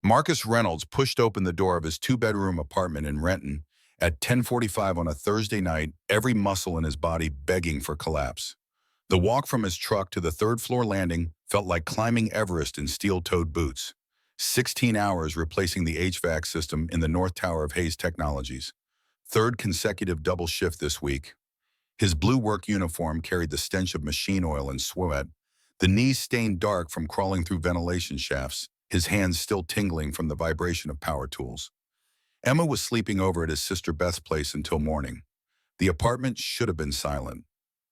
Marcus Reynolds pushed open the door of his two-bedroom apartment in Renton at 10:45 on a Thursday night, every muscle in his body begging for collapse. The walk from his truck to the third-floor landing felt like climbing Everest in steel-toed boots. 16 hours replacing the HVAC system in the North Tower of Hayes Technologies. Third consecutive double shift this week. His blue work uniform carried the stench of machine oil and sweat, the knees stained dark from crawling through ventilation shafts, his hands still tingling from the vibration of power tools. Emma was sleeping over at his sister Beth's place until morning. The apartment should have been silent,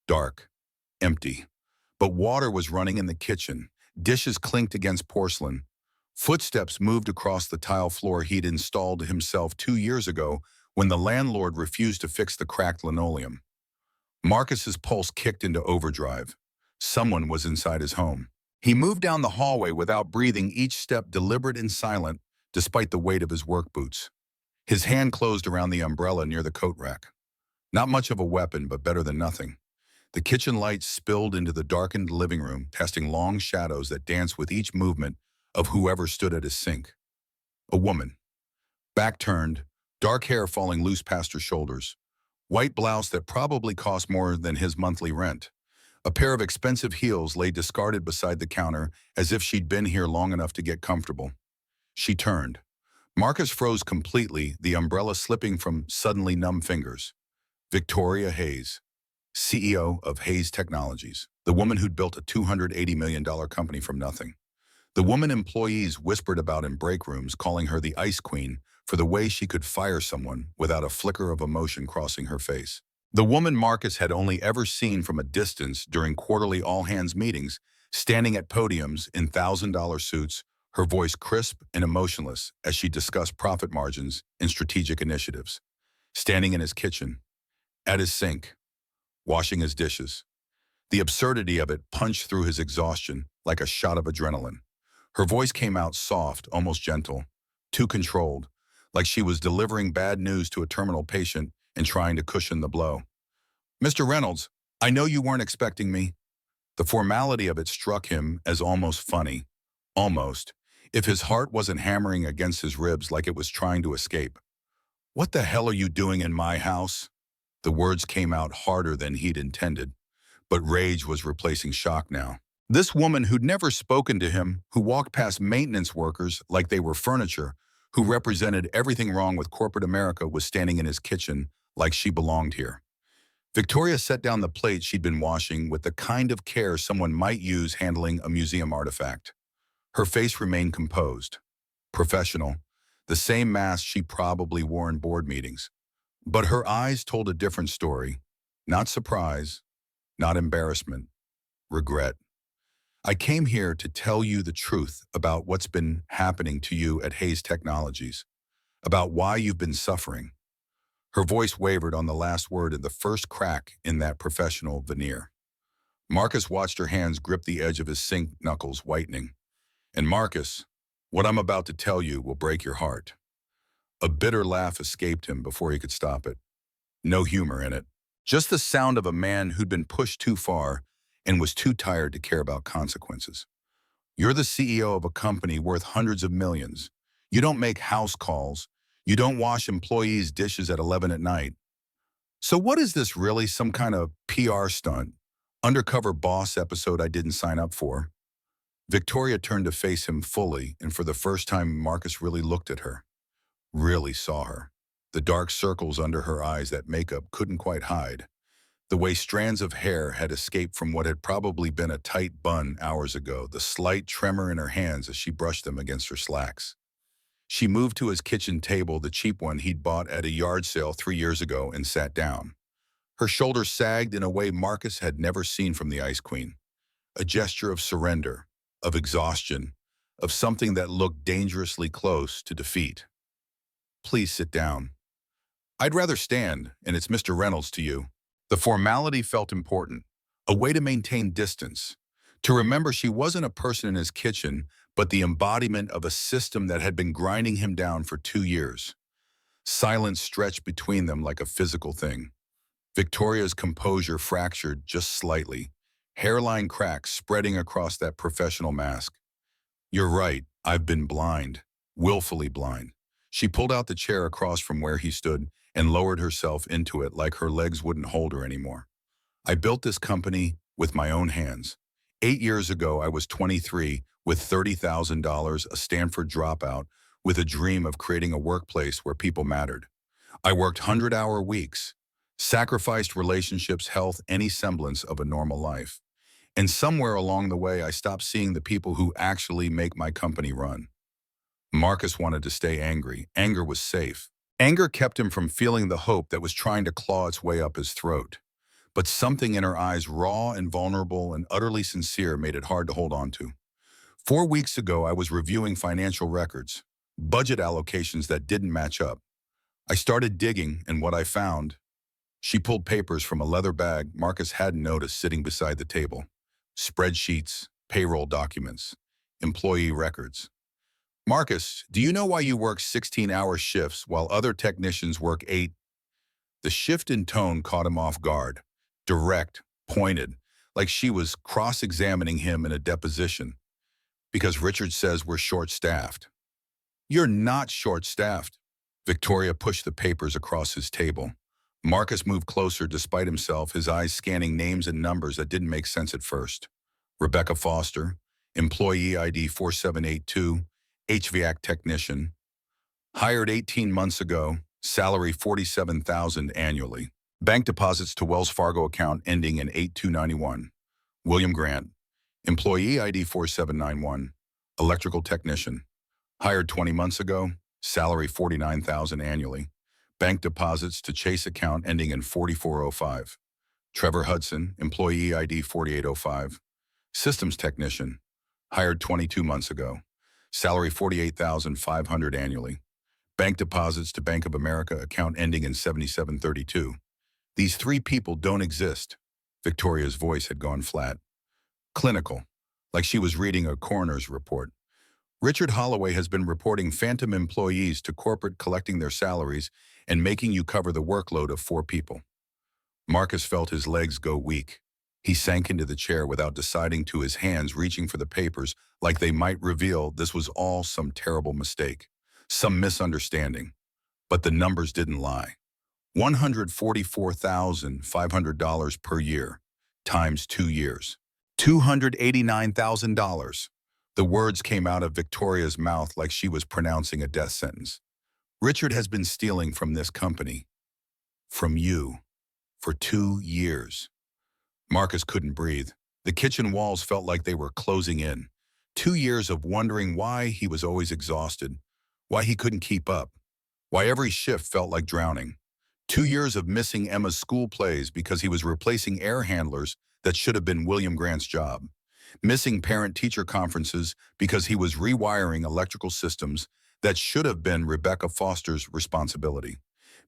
dark, empty. But water was running in the kitchen, dishes clinked against porcelain. Footsteps moved across the tile floor he'd installed himself 2 years ago when the landlord refused to fix the cracked linoleum. Marcus's pulse kicked into overdrive. Someone was inside his home. He moved down the hallway without breathing, each step deliberate and silent, despite the weight of his work boots. His hand closed around the umbrella near the coat rack. Not much of a weapon, but better than nothing. The kitchen lights spilled into the darkened living room, casting long shadows that danced with each movement of whoever stood at his sink. A woman. Back turned, dark hair falling loose past her shoulders. White blouse that probably cost more than his monthly rent. A pair of expensive heels lay discarded beside the counter as if she'd been here long enough to get comfortable. She turned. Marcus froze completely, the umbrella slipping from suddenly numb fingers. Victoria Hayes, CEO of Hayes Technologies, the woman who'd built a $280 million company from nothing. The woman employees whispered about in break rooms, calling her the Ice Queen for the way she could fire someone without a flicker of emotion crossing her face. The woman Marcus had only ever seen from a distance during quarterly all-hands meetings, standing at podiums in $1,000 suits, her voice crisp and emotionless as she discussed profit margins and strategic initiatives. Standing in his kitchen, at his sink, washing his dishes. The absurdity of it punched through his exhaustion like a shot of adrenaline. Her voice came out soft, almost gentle, too controlled, like she was delivering bad news to a terminal patient and trying to cushion the blow. "Mr. Reynolds, I know you weren't expecting me." The formality of it struck him as almost funny. Almost. If his heart wasn't hammering against his ribs like it was trying to escape. "What the hell are you doing in my house?" The words came out harder than he'd intended, but rage was replacing shock now. This woman who'd never spoken to him, who walked past maintenance workers like they were furniture, who represented everything wrong with corporate America, was standing in his kitchen like she belonged here. Victoria set down the plate she'd been washing with the kind of care someone might use handling a museum artifact. Her face remained composed, professional, the same mask she probably wore in board meetings. But her eyes told a different story. Not surprise, not embarrassment, regret. "I came here to tell you the truth about what's been happening to you at Hayes Technologies, about why you've been suffering." Her voice wavered on the last word and the first crack in that professional veneer. Marcus watched her hands grip the edge of his sink knuckles, whitening. "And Marcus, what I'm about to tell you will break your heart." A bitter laugh escaped him before he could stop it. No humor in it. Just the sound of a man who'd been pushed too far and was too tired to care about consequences. "You're the CEO of a company worth hundreds of millions. You don't make house calls. You don't wash employees' dishes at 11 at night. So what is this really, some kind of PR stunt? Undercover boss episode I didn't sign up for?" Victoria turned to face him fully, and for the first time Marcus really looked at her. Really saw her. The dark circles under her eyes that makeup couldn't quite hide. The way strands of hair had escaped from what had probably been a tight bun hours ago, the slight tremor in her hands as she brushed them against her slacks. She moved to his kitchen table, the cheap one he'd bought at a yard sale 3 years ago, and sat down. Her shoulders sagged in a way Marcus had never seen from the Ice Queen. A gesture of surrender, of exhaustion, of something that looked dangerously close to defeat. "Please sit down." "I'd rather stand, and it's Mr. Reynolds to you." The formality felt important, a way to maintain distance, to remember she wasn't a person in his kitchen, but the embodiment of a system that had been grinding him down for 2 years. Silence stretched between them like a physical thing. Victoria's composure fractured just slightly, hairline cracks spreading across that professional mask. "You're right, I've been blind." willfully blind. She pulled out the chair across from where he stood and lowered herself into it like her legs wouldn't hold her anymore. I built this company with my own hands. 8 years ago, I was 23 with $30,000, a Stanford dropout, with a dream of creating a workplace where people mattered. I worked 100-hour weeks, sacrificed relationships, health, any semblance of a normal life. And somewhere along the way, I stopped seeing the people who actually make my company run. Marcus wanted to stay angry. Anger was safe. Anger kept him from feeling the hope that was trying to claw its way up his throat. But something in her eyes, raw and vulnerable and utterly sincere, made it hard to hold on to. 4 weeks ago, I was reviewing financial records, budget allocations that didn't match up. I started digging, and what I found, she pulled papers from a leather bag Marcus hadn't noticed sitting beside the table. Spreadsheets, payroll documents, employee records. Marcus, do you know why you work 16-hour shifts while other technicians work 8? The shift in tone caught him off guard. Direct, pointed, like she was cross-examining him in a deposition. Because Richard says we're short-staffed. You're not short-staffed. Victoria pushed the papers across his table. Marcus moved closer despite himself, his eyes scanning names and numbers that didn't make sense at first. Rebecca Foster, employee ID 4782, HVAC technician. Hired 18 months ago, salary $47,000 annually. Bank deposits to Wells Fargo account ending in 8291. William Grant, employee ID 4791, electrical technician. Hired 20 months ago, salary $49,000 annually. Bank deposits to Chase account ending in 4405. Trevor Hudson, employee ID 4805, systems technician. Hired 22 months ago. Salary $48,500 annually. Bank deposits to Bank of America account ending in 7732. These 3 people don't exist. Victoria's voice had gone flat. Clinical, like she was reading a coroner's report. Richard Holloway has been reporting phantom employees to corporate, collecting their salaries and making you cover the workload of 4 people. Marcus felt his legs go weak. He sank into the chair without deciding to, his hands reaching for the papers like they might reveal this was all some terrible mistake, some misunderstanding. But the numbers didn't lie. $144,500 per year, times 2 years. $289,000. The words came out of Victoria's mouth like she was pronouncing a death sentence. Richard has been stealing from this company, from you, for 2 years. Marcus couldn't breathe. The kitchen walls felt like they were closing in. 2 years of wondering why he was always exhausted, why he couldn't keep up, why every shift felt like drowning. 2 years of missing Emma's school plays because he was replacing air handlers that should have been William Grant's job. Missing parent-teacher conferences because he was rewiring electrical systems that should have been Rebecca Foster's responsibility.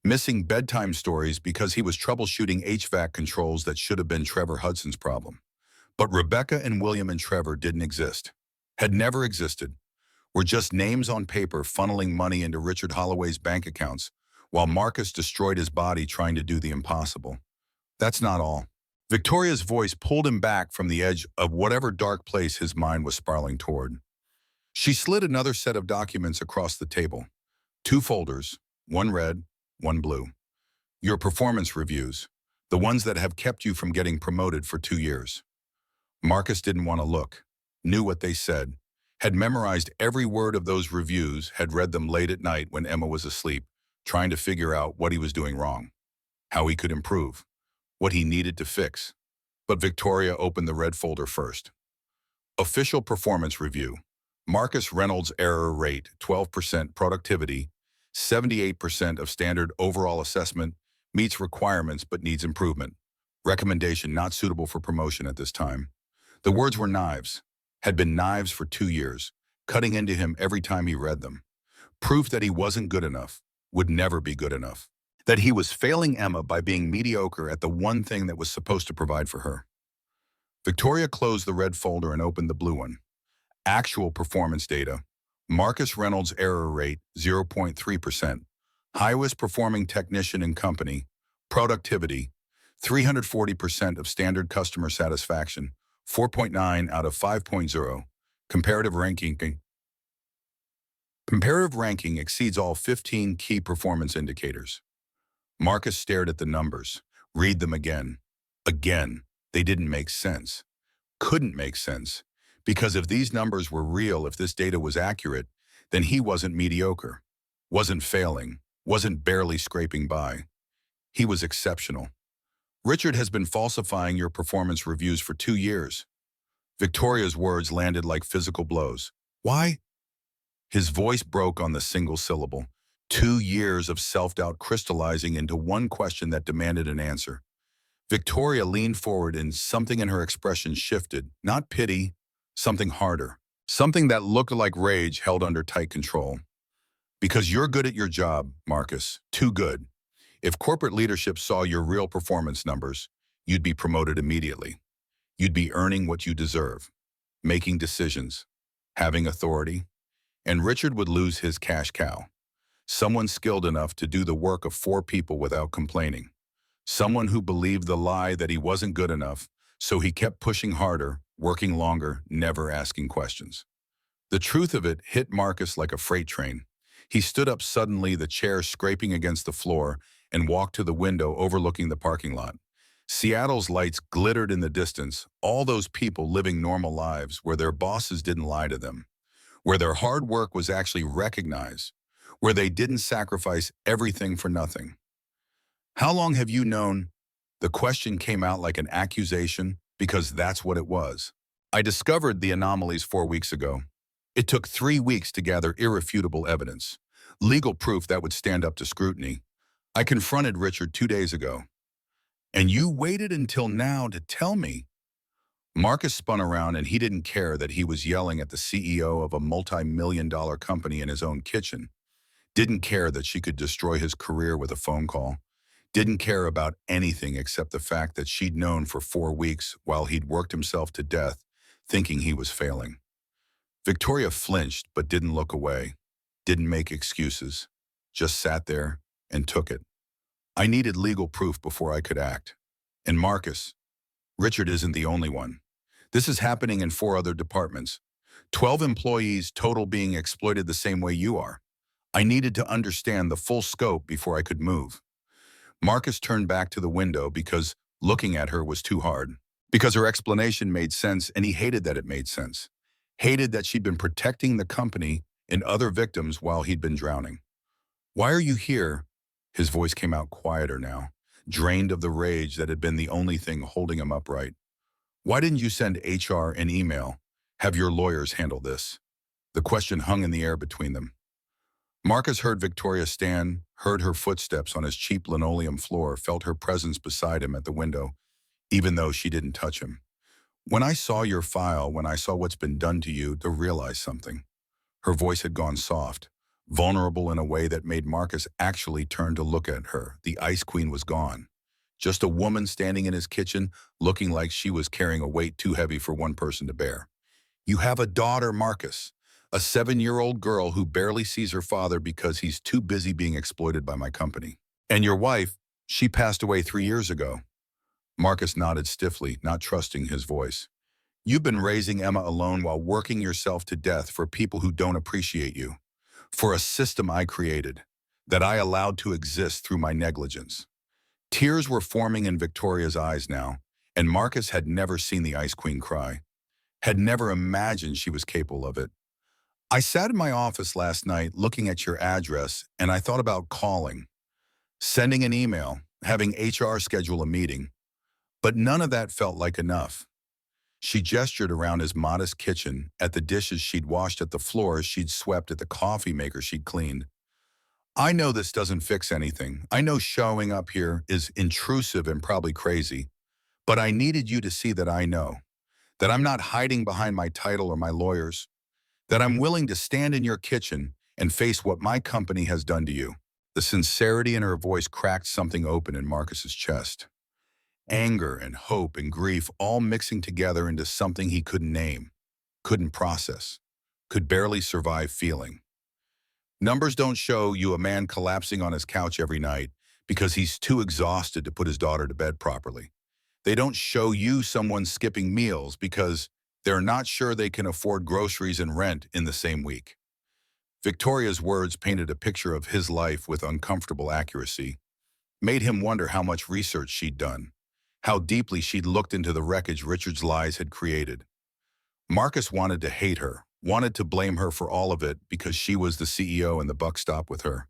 Missing bedtime stories because he was troubleshooting HVAC controls that should have been Trevor Hudson's problem. But Rebecca and William and Trevor didn't exist, had never existed, were just names on paper funneling money into Richard Holloway's bank accounts, while Marcus destroyed his body trying to do the impossible. That's not all. Victoria's voice pulled him back from the edge of whatever dark place his mind was spiraling toward. She slid another set of documents across the table. 2 folders, one red, one blue. Your performance reviews, the ones that have kept you from getting promoted for 2 years. Marcus didn't want to look, knew what they said, had memorized every word of those reviews, had read them late at night when Emma was asleep, trying to figure out what he was doing wrong, how he could improve, what he needed to fix. But Victoria opened the red folder first. Official performance review. Marcus Reynolds error rate, 12%, productivity, 78% of standard overall assessment, meets requirements but needs improvement. Recommendation not suitable for promotion at this time. The words were knives, had been knives for 2 years, cutting into him every time he read them. Proof that he wasn't good enough, would never be good enough. That he was failing Emma by being mediocre at the one thing that was supposed to provide for her. Victoria closed the red folder and opened the blue one. Actual performance data. Marcus Reynolds error rate, 0.3%. Highest performing technician in company. Productivity, 340% of standard customer satisfaction, 4.9 out of 5.0. Comparative ranking. Comparative ranking exceeds all 15 key performance indicators. Marcus stared at the numbers. Read them again. Again. They didn't make sense. Couldn't make sense. Because if these numbers were real, if this data was accurate, then he wasn't mediocre, wasn't failing, wasn't barely scraping by. He was exceptional. Richard has been falsifying your performance reviews for 2 years. Victoria's words landed like physical blows. Why? His voice broke on the single syllable. 2 years of self-doubt crystallizing into one question that demanded an answer. Victoria leaned forward and something in her expression shifted. Not pity, something harder. Something that looked like rage held under tight control. Because you're good at your job, Marcus. Too good. If corporate leadership saw your real performance numbers, you'd be promoted immediately. You'd be earning what you deserve, making decisions, having authority, and Richard would lose his cash cow. Someone skilled enough to do the work of 4 people without complaining. Someone who believed the lie that he wasn't good enough, so he kept pushing harder, working longer, never asking questions. The truth of it hit Marcus like a freight train. He stood up suddenly, the chair scraping against the floor, and walked to the window overlooking the parking lot. Seattle's lights glittered in the distance, all those people living normal lives where their bosses didn't lie to them, where their hard work was actually recognized, where they didn't sacrifice everything for nothing. How long have you known? The question came out like an accusation because that's what it was. I discovered the anomalies 4 weeks ago. It took 3 weeks to gather irrefutable evidence, legal proof that would stand up to scrutiny. I confronted Richard 2 days ago. And you waited until now to tell me. Marcus spun around and he didn't care that he was yelling at the CEO of a multi-million-dollar company in his own kitchen. Didn't care that she could destroy his career with a phone call. Didn't care about anything except the fact that she'd known for 4 weeks while he'd worked himself to death, thinking he was failing. Victoria flinched but didn't look away, didn't make excuses, just sat there and took it. I needed legal proof before I could act. And Marcus, Richard isn't the only one. This is happening in 4 other departments. 12 employees total being exploited the same way you are. I needed to understand the full scope before I could move. Marcus turned back to the window because looking at her was too hard. Because her explanation made sense and he hated that it made sense. Hated that she'd been protecting the company and other victims while he'd been drowning. Why are you here? His voice came out quieter now, drained of the rage that had been the only thing holding him upright. Why didn't you send HR an email? Have your lawyers handle this? The question hung in the air between them. Marcus heard Victoria stand, heard her footsteps on his cheap linoleum floor, felt her presence beside him at the window, even though she didn't touch him. When I saw your file, when I saw what's been done to you, to realize something. Her voice had gone soft, vulnerable in a way that made Marcus actually turn to look at her. The Ice Queen was gone. Just a woman standing in his kitchen, looking like she was carrying a weight too heavy for one person to bear. You have a daughter, Marcus, a 7-year-old girl who barely sees her father because he's too busy being exploited by my company. And your wife, she passed away 3 years ago. Marcus nodded stiffly, not trusting his voice. You've been raising Emma alone while working yourself to death for people who don't appreciate you. For a system I created, that I allowed to exist through my negligence. Tears were forming in Victoria's eyes now, and Marcus had never seen the Ice Queen cry, had never imagined she was capable of it. I sat in my office last night looking at your address, and I thought about calling, sending an email, having HR schedule a meeting, but none of that felt like enough. She gestured around his modest kitchen, at the dishes she'd washed, at the floors she'd swept, at the coffee maker she'd cleaned. I know this doesn't fix anything. I know showing up here is intrusive and probably crazy, but I needed you to see that I know, that I'm not hiding behind my title or my lawyers, that I'm willing to stand in your kitchen and face what my company has done to you. The sincerity in her voice cracked something open in Marcus's chest. Anger and hope and grief all mixing together into something he couldn't name, couldn't process, could barely survive feeling. Numbers don't show you a man collapsing on his couch every night because he's too exhausted to put his daughter to bed properly. They don't show you someone skipping meals because they're not sure they can afford groceries and rent in the same week. Victoria's words painted a picture of his life with uncomfortable accuracy, made him wonder how much research she'd done, how deeply she'd looked into the wreckage Richard's lies had created. Marcus wanted to hate her, wanted to blame her for all of it because she was the CEO and the buck stopped with her.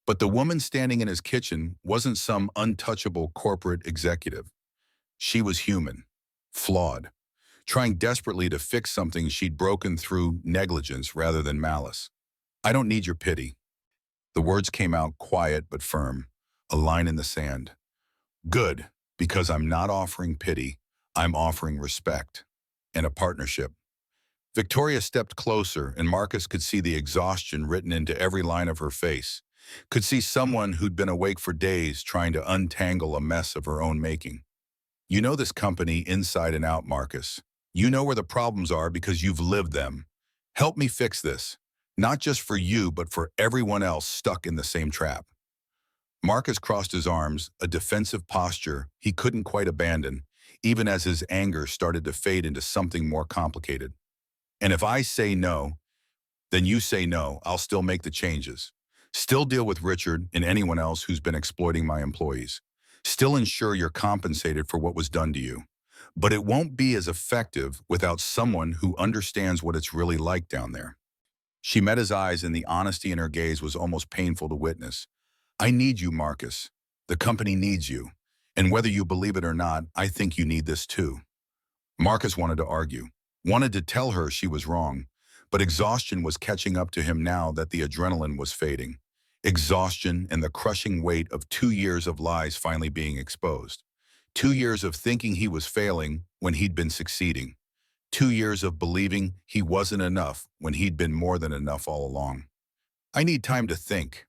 But the woman standing in his kitchen wasn't some untouchable corporate executive. She was human, flawed, trying desperately to fix something she'd broken through negligence rather than malice. "I don't need your pity." The words came out quiet but firm, a line in the sand. "Good, because I'm not offering pity, I'm offering respect and a partnership." Victoria stepped closer, and Marcus could see the exhaustion written into every line of her face, could see someone who'd been awake for days trying to untangle a mess of her own making. "You know this company inside and out, Marcus. You know where the problems are because you've lived them. Help me fix this, not just for you, but for everyone else stuck in the same trap." Marcus crossed his arms, a defensive posture he couldn't quite abandon, even as his anger started to fade into something more complicated. "And if I say no, then you say no. I'll still make the changes. Still deal with Richard and anyone else who's been exploiting my employees. Still ensure you're compensated for what was done to you. But it won't be as effective without someone who understands what it's really like down there." She met his eyes, and the honesty in her gaze was almost painful to witness. "I need you, Marcus. The company needs you. And whether you believe it or not, I think you need this too." Marcus wanted to argue, wanted to tell her she was wrong, but exhaustion was catching up to him now that the adrenaline was fading. Exhaustion and the crushing weight of 2 years of lies finally being exposed. 2 years of thinking he was failing when he'd been succeeding. 2 years of believing he wasn't enough when he'd been more than enough all along. "I need time to think."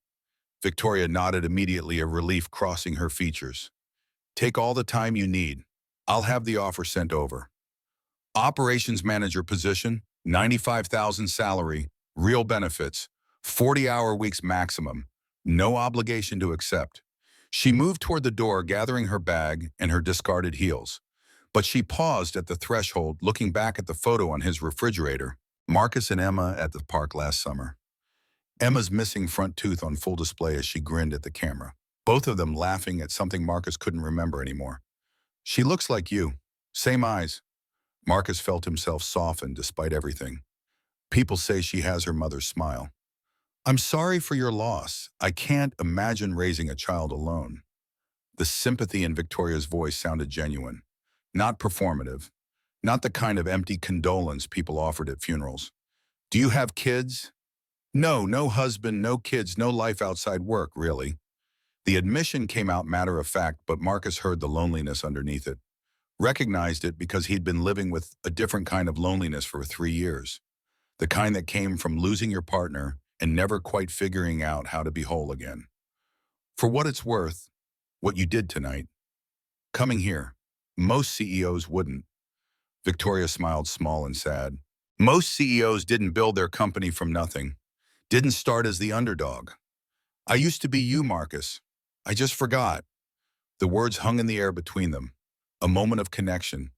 Victoria nodded immediately, a relief crossing her features. "Take all the time you need. I'll have the offer sent over. Operations manager position, 95,000 salary, real benefits, 40-hour weeks maximum, no obligation to accept." She moved toward the door, gathering her bag and her discarded heels. But she paused at the threshold, looking back at the photo on his refrigerator. Marcus and Emma at the park last summer. Emma's missing front tooth on full display as she grinned at the camera, both of them laughing at something Marcus couldn't remember anymore. "She looks like you. Same eyes." Marcus felt himself soften despite everything. "People say she has her mother's smile." "I'm sorry for your loss. I can't imagine raising a child alone." The sympathy in Victoria's voice sounded genuine, not performative, not the kind of empty condolence people offered at funerals. "Do you have kids?" "No, no husband, no kids, no life outside work, really." The admission came out matter of fact, but Marcus heard the loneliness underneath it, recognized it because he'd been living with a different kind of loneliness for 3 years, the kind that came from losing your partner and never quite figuring out how to be whole again. "For what it's worth, what you did tonight, coming here, most CEOs wouldn't." Victoria smiled small and sad. "Most CEOs didn't build their company from nothing, didn't start as the underdog. I used to be you, Marcus. I just forgot." The words hung in the air between them, a moment of connection,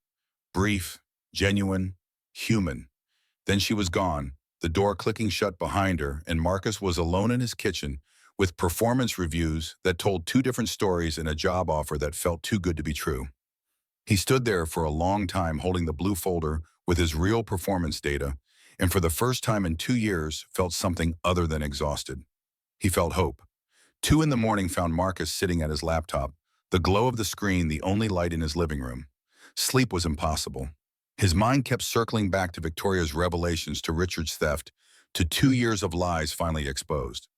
brief, genuine, human. Then she was gone, the door clicking shut behind her, and Marcus was alone in his kitchen with performance reviews that told two different stories and a job offer that felt too good to be true. He stood there for a long time holding the blue folder with his real performance data, and for the first time in 2 years felt something other than exhausted. He felt hope. 2 in the morning found Marcus sitting at his laptop, the glow of the screen the only light in his living room. Sleep was impossible. His mind kept circling back to Victoria's revelations, to Richard's theft, to 2 years of lies finally exposed.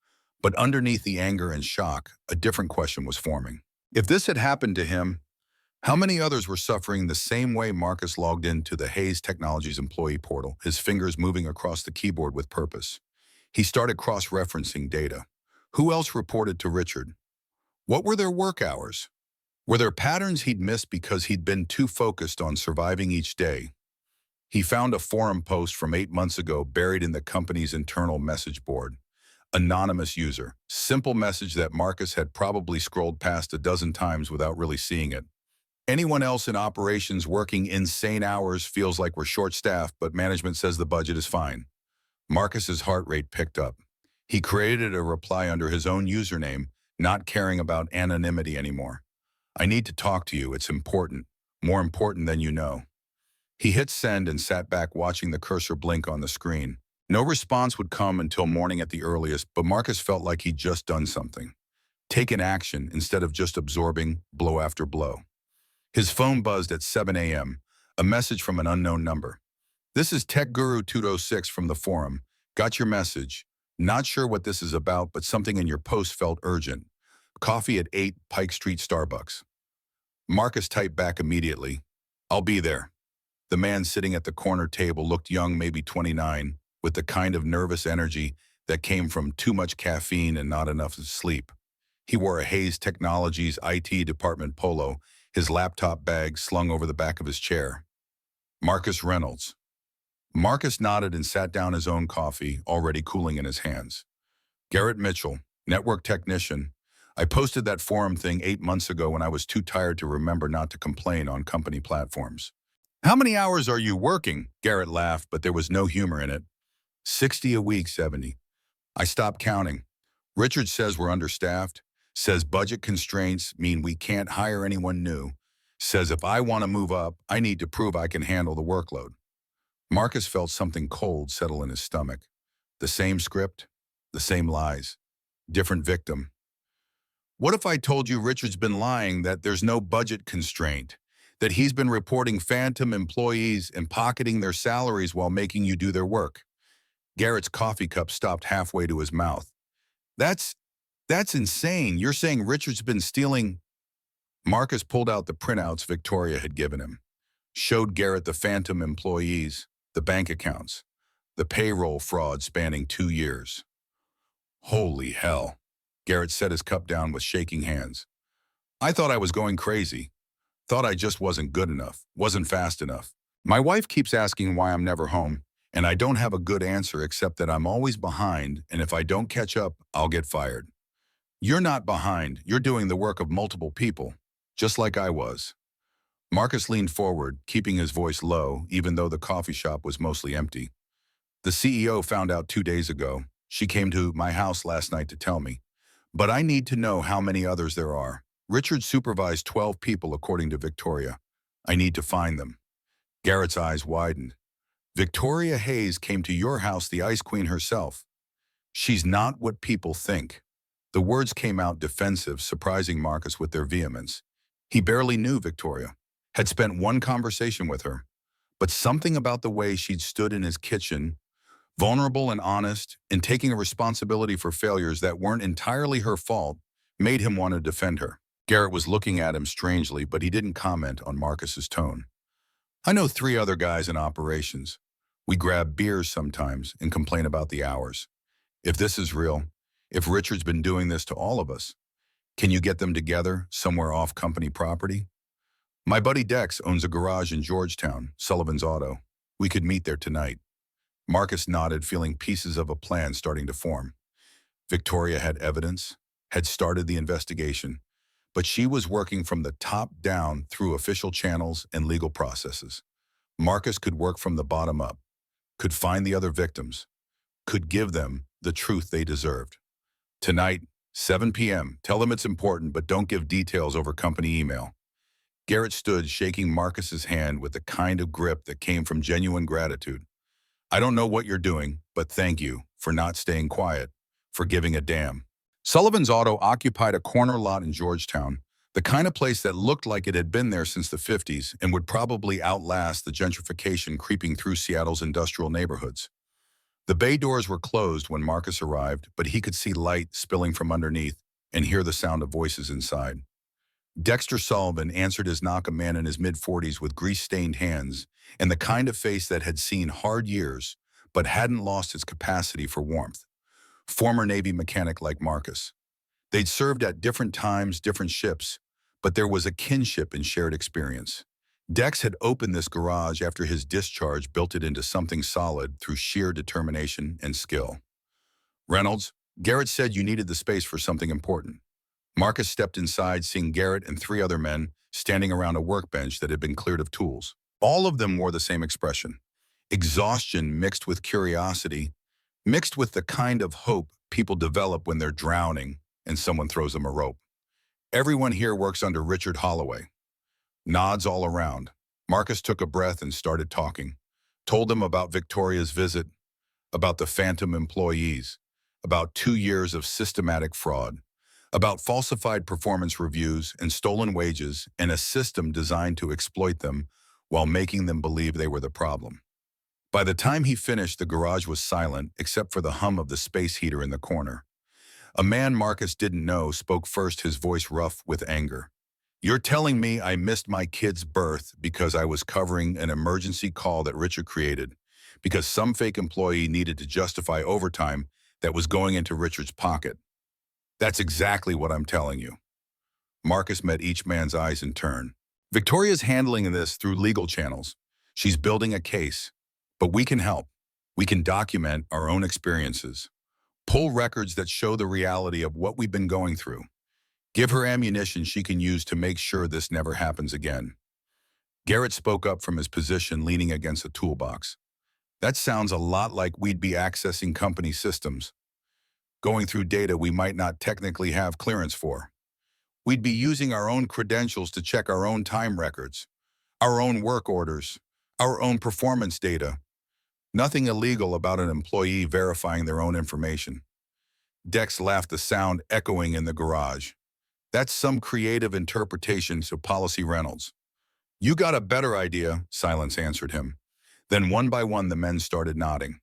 But underneath the anger and shock, a different question was forming. If this had happened to him, how many others were suffering the same way? Marcus logged into the Hayes Technologies employee portal, his fingers moving across the keyboard with purpose. He started cross-referencing data. Who else reported to Richard? What were their work hours? Were there patterns he'd missed because he'd been too focused on surviving each day? He found a forum post from 8 months ago buried in the company's internal message board. Anonymous user. Simple message that Marcus had probably scrolled past a dozen times without really seeing it. "Anyone else in operations working insane hours? Feels like we're short-staffed, but management says the budget is fine." Marcus's heart rate picked up. He created a reply under his own username, not caring about anonymity anymore. I need to talk to you. It's important. More important than you know. He hit send and sat back watching the cursor blink on the screen. No response would come until morning at the earliest, but Marcus felt like he'd just done something. Taken action instead of just absorbing blow after blow. His phone buzzed at 7 a.m., a message from an unknown number. This is Tech Guru 206 from the forum. Got your message. Not sure what this is about, but something in your post felt urgent. Coffee at 8 Pike Street Starbucks. Marcus typed back immediately. I'll be there. The man sitting at the corner table looked young, maybe 29, with the kind of nervous energy that came from too much caffeine and not enough sleep. He wore a Hayes Technologies IT department polo, his laptop bag slung over the back of his chair. Marcus Reynolds. Marcus nodded and sat down his own coffee, already cooling in his hands. Garrett Mitchell, network technician. I posted that forum thing 8 months ago when I was too tired to remember not to complain on company platforms. How many hours are you working? Garrett laughed, but there was no humor in it. 60 a week, 70. I stopped counting. Richard says we're understaffed. Says budget constraints mean we can't hire anyone new. Says if I want to move up, I need to prove I can handle the workload. Marcus felt something cold settle in his stomach. The same script, the same lies, different victim. What if I told you Richard's been lying, that there's no budget constraint, that he's been reporting phantom employees and pocketing their salaries while making you do their work? Garrett's coffee cup stopped halfway to his mouth. That's insane. You're saying Richard's been stealing? Marcus pulled out the printouts Victoria had given him, showed Garrett the phantom employees, the bank accounts, the payroll fraud spanning 2 years. Holy hell. Garrett set his cup down with shaking hands. I thought I was going crazy. Thought I just wasn't good enough, wasn't fast enough. My wife keeps asking why I'm never home, and I don't have a good answer except that I'm always behind, and if I don't catch up, I'll get fired. You're not behind. You're doing the work of multiple people, just like I was. Marcus leaned forward, keeping his voice low, even though the coffee shop was mostly empty. The CEO found out 2 days ago. She came to my house last night to tell me. But I need to know how many others there are. Richard supervised 12 people, according to Victoria. I need to find them. Garrett's eyes widened. Victoria Hayes came to your house, the Ice Queen herself. She's not what people think. The words came out defensive, surprising Marcus with their vehemence. He barely knew Victoria, had spent one conversation with her, but something about the way she'd stood in his kitchen, vulnerable and honest, and taking a responsibility for failures that weren't entirely her fault, made him want to defend her. Garrett was looking at him strangely, but he didn't comment on Marcus's tone. I know 3 other guys in operations. We grab beers sometimes and complain about the hours. If this is real, if Richard's been doing this to all of us, can you get them together somewhere off company property? My buddy Dex owns a garage in Georgetown, Sullivan's Auto. We could meet there tonight. Marcus nodded, feeling pieces of a plan starting to form. Victoria had evidence, had started the investigation, but she was working from the top down through official channels and legal processes. Marcus could work from the bottom up, could find the other victims, could give them the truth they deserved. Tonight, 7 p.m., tell them it's important, but don't give details over company email. Garrett stood, shaking Marcus's hand with the kind of grip that came from genuine gratitude. I don't know what you're doing, but thank you for not staying quiet, for giving a damn. Sullivan's Auto occupied a corner lot in Georgetown, the kind of place that looked like it had been there since the 50s and would probably outlast the gentrification creeping through Seattle's industrial neighborhoods. The bay doors were closed when Marcus arrived, but he could see light spilling from underneath and hear the sound of voices inside. Dexter Sullivan answered his knock, a man in his mid-40s with grease-stained hands and the kind of face that had seen hard years but hadn't lost its capacity for warmth. Former Navy mechanic like Marcus. They'd served at different times, different ships, but there was a kinship and shared experience. Dex had opened this garage after his discharge, built it into something solid through sheer determination and skill. Reynolds, Garrett said you needed the space for something important. Marcus stepped inside, seeing Garrett and 3 other men standing around a workbench that had been cleared of tools. All of them wore the same expression. Exhaustion mixed with curiosity, mixed with the kind of hope people develop when they're drowning and someone throws them a rope. Everyone here works under Richard Holloway. Nods all around. Marcus took a breath and started talking. Told them about Victoria's visit, about the phantom employees, about 2 years of systematic fraud, about falsified performance reviews and stolen wages and a system designed to exploit them while making them believe they were the problem. By the time he finished, the garage was silent except for the hum of the space heater in the corner. A man Marcus didn't know spoke first, his voice rough with anger. "You're telling me I missed my kid's birth because I was covering an emergency call that Richard created, because some fake employee needed to justify overtime that was going into Richard's pocket? That's exactly what I'm telling you." Marcus met each man's eyes in turn. "Victoria's handling this through legal channels. She's building a case. But we can help. We can document our own experiences. Pull records that show the reality of what we've been going through. Give her ammunition she can use to make sure this never happens again." Garrett spoke up from his position, leaning against a toolbox. "That sounds a lot like we'd be accessing company systems, going through data we might not technically have clearance for. We'd be using our own credentials to check our own time records, our own work orders, our own performance data. Nothing illegal about an employee verifying their own information." Dex laughed, the sound echoing in the garage. "That's some creative interpretation to Policy Reynolds." "You got a better idea," Silence answered him. Then one by one the men started nodding.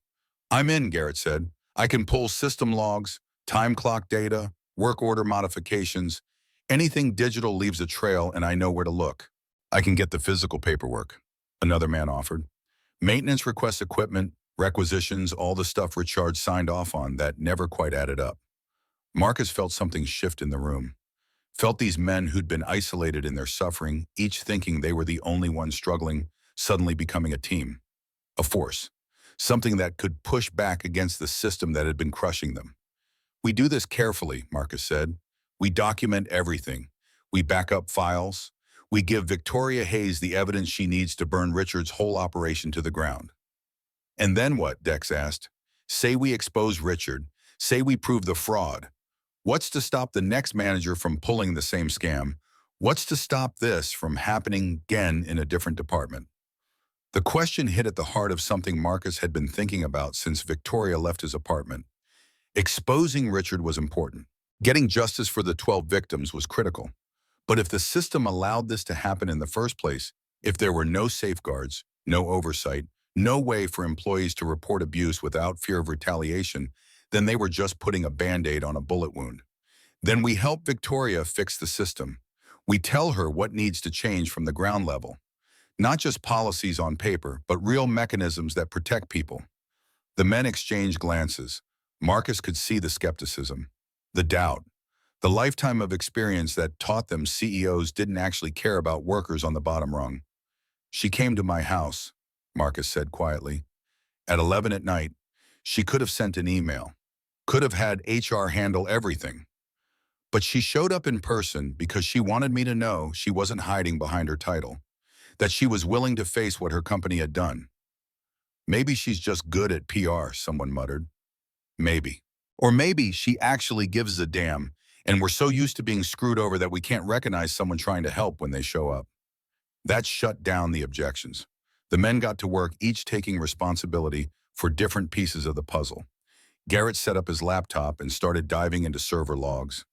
"I'm in," Garrett said. "I can pull system logs, time clock data, work order modifications. Anything digital leaves a trail and I know where to look." "I can get the physical paperwork," another man offered. "Maintenance request equipment, requisitions, all the stuff Richard signed off on that never quite added up." Marcus felt something shift in the room. Felt these men who'd been isolated in their suffering, each thinking they were the only ones struggling, suddenly becoming a team. A force. Something that could push back against the system that had been crushing them. "We do this carefully," Marcus said. "We document everything. We back up files. We give Victoria Hayes the evidence she needs to burn Richard's whole operation to the ground." "And then what?" Dex asked. "Say we expose Richard. Say we prove the fraud. What's to stop the next manager from pulling the same scam? What's to stop this from happening again in a different department?" The question hit at the heart of something Marcus had been thinking about since Victoria left his apartment. Exposing Richard was important. Getting justice for the 12 victims was critical. But if the system allowed this to happen in the first place, if there were no safeguards, no oversight, no way for employees to report abuse without fear of retaliation, then they were just putting a Band-Aid on a bullet wound. Then we help Victoria fix the system. We tell her what needs to change from the ground level. Not just policies on paper, but real mechanisms that protect people. The men exchanged glances. Marcus could see the skepticism, the doubt, the lifetime of experience that taught them CEOs didn't actually care about workers on the bottom rung. "She came to my house," Marcus said quietly. "At 11 at night. She could have sent an email. Could have had HR handle everything. But she showed up in person because she wanted me to know she wasn't hiding behind her title, that she was willing to face what her company had done." "Maybe she's just good at PR," someone muttered. "Maybe. Or maybe she actually gives a damn, and we're so used to being screwed over that we can't recognize someone trying to help when they show up." That shut down the objections. The men got to work, each taking responsibility for different pieces of the puzzle. Garrett set up his laptop and started diving into server logs.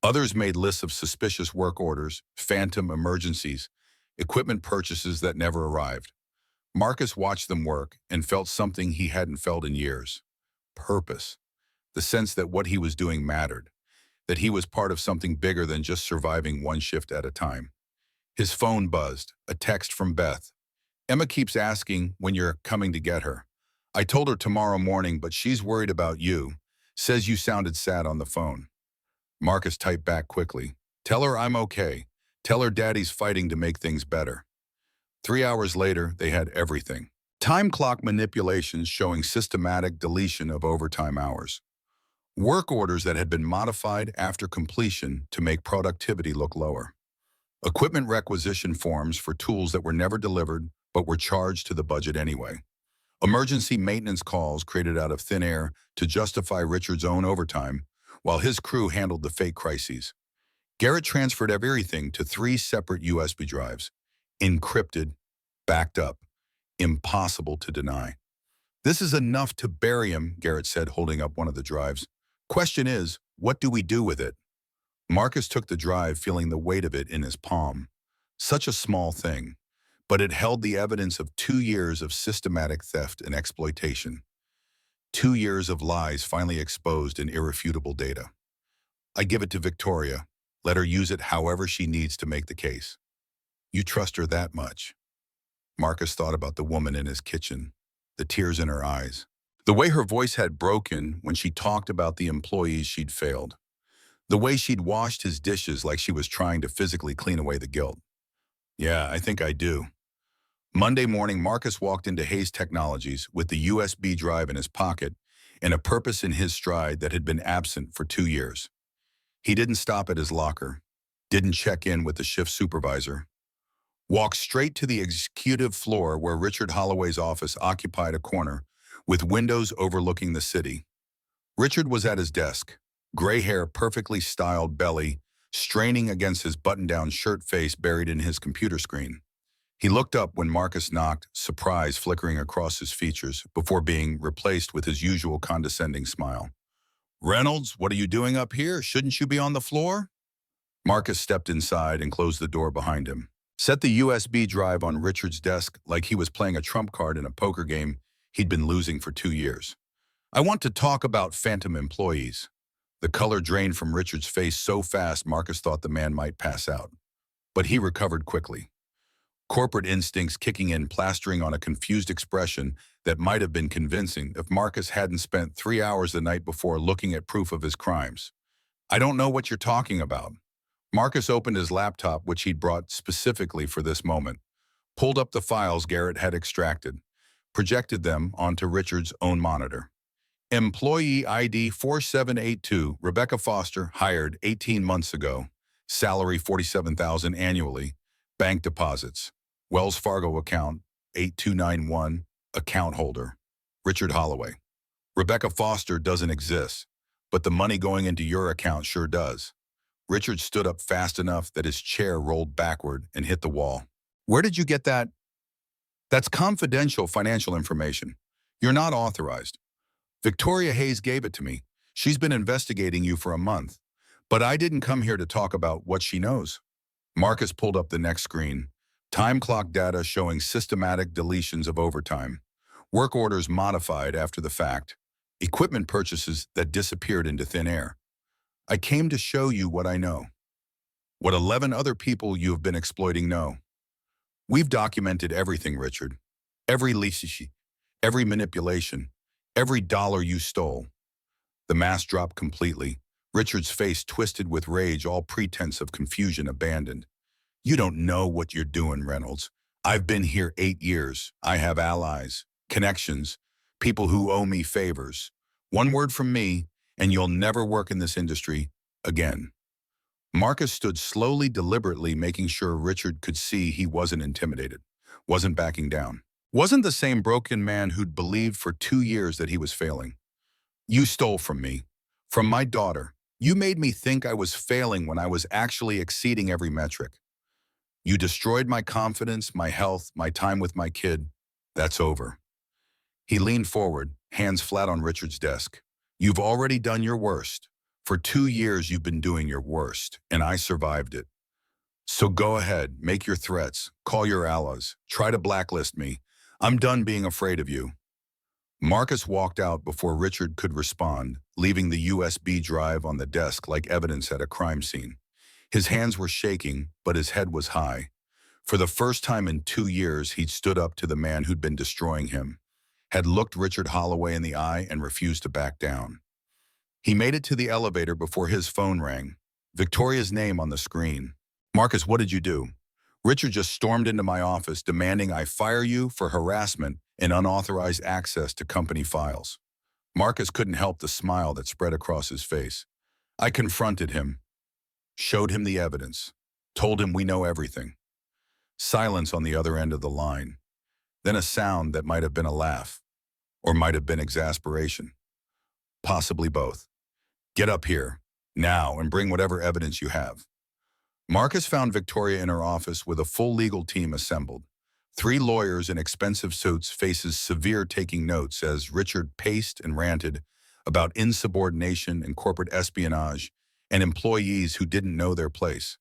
Others made lists of suspicious work orders, phantom emergencies, equipment purchases that never arrived. Marcus watched them work and felt something he hadn't felt in years. Purpose. The sense that what he was doing mattered, that he was part of something bigger than just surviving one shift at a time. His phone buzzed, a text from Beth. "Emma keeps asking when you're coming to get her. I told her tomorrow morning, but she's worried about you. Says you sounded sad on the phone." Marcus typed back quickly. "Tell her I'm okay. Tell her Daddy's fighting to make things better." 3 hours later, they had everything. Time clock manipulations showing systematic deletion of overtime hours. Work orders that had been modified after completion to make productivity look lower. Equipment requisition forms for tools that were never delivered but were charged to the budget anyway. Emergency maintenance calls created out of thin air to justify Richard's own overtime, while his crew handled the fake crises. Garrett transferred everything to 3 separate USB drives, encrypted, backed up, impossible to deny. This is enough to bury him, Garrett said, holding up one of the drives. Question is, what do we do with it? Marcus took the drive, feeling the weight of it in his palm. Such a small thing, but it held the evidence of 2 years of systematic theft and exploitation. 2 years of lies finally exposed in irrefutable data. I give it to Victoria. Let her use it however she needs to make the case. You trust her that much? Marcus thought about the woman in his kitchen, the tears in her eyes, the way her voice had broken when she talked about the employees she'd failed, the way she'd washed his dishes like she was trying to physically clean away the guilt. Yeah, I think I do. Monday morning, Marcus walked into Hayes Technologies with the USB drive in his pocket and a purpose in his stride that had been absent for 2 years. He didn't stop at his locker, didn't check in with the shift supervisor, walked straight to the executive floor where Richard Holloway's office occupied a corner with windows overlooking the city. Richard was at his desk, gray hair, perfectly styled belly, straining against his button-down shirt, face buried in his computer screen. He looked up when Marcus knocked, surprise flickering across his features before being replaced with his usual condescending smile. "Reynolds, what are you doing up here? Shouldn't you be on the floor?" Marcus stepped inside and closed the door behind him. Set the USB drive on Richard's desk like he was playing a trump card in a poker game he'd been losing for 2 years. "I want to talk about phantom employees." The color drained from Richard's face so fast Marcus thought the man might pass out. But he recovered quickly. Corporate instincts kicking in, plastering on a confused expression that might have been convincing if Marcus hadn't spent 3 hours the night before looking at proof of his crimes. "I don't know what you're talking about." Marcus opened his laptop, which he'd brought specifically for this moment, pulled up the files Garrett had extracted, projected them onto Richard's own monitor. Employee ID 4782, Rebecca Foster, hired 18 months ago. Salary $47,000 annually. Bank deposits. Wells Fargo account 8291, account holder. Richard Holloway. Rebecca Foster doesn't exist, but the money going into your account sure does. Richard stood up fast enough that his chair rolled backward and hit the wall. "Where did you get that?" "That's confidential financial information. You're not authorized. Victoria Hayes gave it to me. She's been investigating you for a month. But I didn't come here to talk about what she knows." Marcus pulled up the next screen. Time clock data showing systematic deletions of overtime. Work orders modified after the fact. Equipment purchases that disappeared into thin air. "I came to show you what I know. What 11 other people you have been exploiting know. We've documented everything, Richard. Every lease sheet, every manipulation, every dollar you stole." The mask dropped completely. Richard's face twisted with rage, all pretense of confusion abandoned. "You don't know what you're doing, Reynolds. I've been here 8 years. I have allies, connections, people who owe me favors. One word from me, and you'll never work in this industry again." Marcus stood slowly, deliberately, making sure Richard could see he wasn't intimidated, wasn't backing down. Wasn't the same broken man who'd believed for 2 years that he was failing. "You stole from me, from my daughter. You made me think I was failing when I was actually exceeding every metric. You destroyed my confidence, my health, my time with my kid. That's over." He leaned forward, hands flat on Richard's desk. "You've already done your worst. For 2 years you've been doing your worst, and I survived it. So go ahead, make your threats, call your allies, try to blacklist me. I'm done being afraid of you." Marcus walked out before Richard could respond, leaving the USB drive on the desk like evidence at a crime scene. His hands were shaking, but his head was high. For the first time in 2 years, he'd stood up to the man who'd been destroying him, had looked Richard Holloway in the eye and refused to back down. He made it to the elevator before his phone rang. Victoria's name on the screen. "Marcus, what did you do?" "Richard just stormed into my office demanding I fire you for harassment and unauthorized access to company files." Marcus couldn't help the smile that spread across his face. "I confronted him, showed him the evidence, told him we know everything." Silence on the other end of the line. Then a sound that might have been a laugh. Or might have been exasperation. Possibly both. Get up here, now, and bring whatever evidence you have. Marcus found Victoria in her office with a full legal team assembled. 3 lawyers in expensive suits faces severe taking notes as Richard paced and ranted about insubordination and corporate espionage and employees who didn't know their place.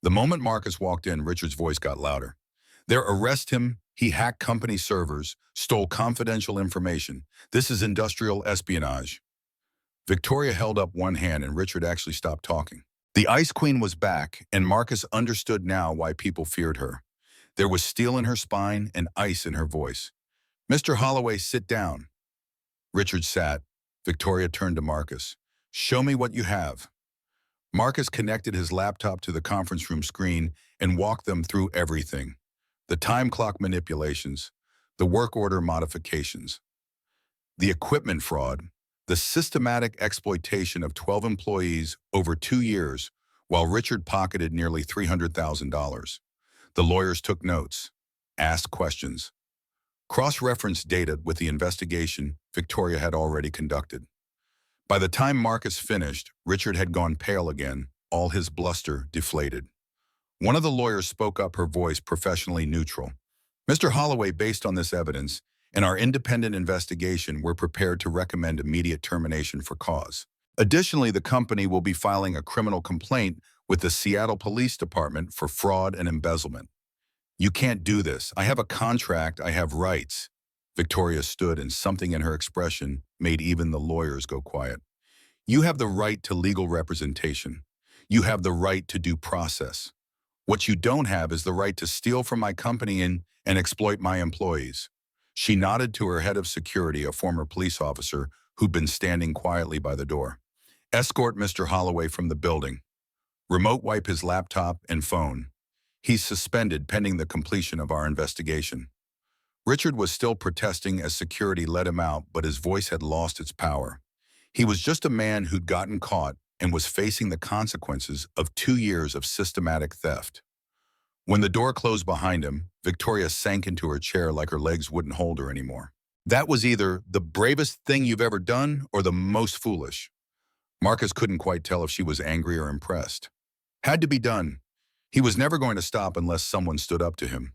The moment Marcus walked in, Richard's voice got louder. They're arrest him. He hacked company servers, stole confidential information. This is industrial espionage. Victoria held up one hand and Richard actually stopped talking. The Ice Queen was back, and Marcus understood now why people feared her. There was steel in her spine and ice in her voice. "Mr. Holloway, sit down." Richard sat. Victoria turned to Marcus. "Show me what you have." Marcus connected his laptop to the conference room screen and walked them through everything. The time clock manipulations, the work order modifications, the equipment fraud, the systematic exploitation of 12 employees over 2 years, while Richard pocketed nearly $300,000. The lawyers took notes, asked questions, cross-referenced data with the investigation Victoria had already conducted. By the time Marcus finished, Richard had gone pale again, all his bluster deflated. One of the lawyers spoke up, her voice professionally neutral. "Mr. Holloway, based on this evidence, in our independent investigation, we're prepared to recommend immediate termination for cause. Additionally, the company will be filing a criminal complaint with the Seattle Police Department for fraud and embezzlement." "You can't do this. I have a contract. I have rights." Victoria stood, and something in her expression made even the lawyers go quiet. "You have the right to legal representation. You have the right to due process. What you don't have is the right to steal from my company and exploit my employees." She nodded to her head of security, a former police officer who'd been standing quietly by the door. "Escort Mr. Holloway from the building. Remote wipe his laptop and phone. He's suspended pending the completion of our investigation." Richard was still protesting as security let him out, but his voice had lost its power. He was just a man who'd gotten caught and was facing the consequences of 2 years of systematic theft. When the door closed behind him, Victoria sank into her chair like her legs wouldn't hold her anymore. "That was either the bravest thing you've ever done or the most foolish." Marcus couldn't quite tell if she was angry or impressed. "Had to be done." He was never going to stop unless someone stood up to him.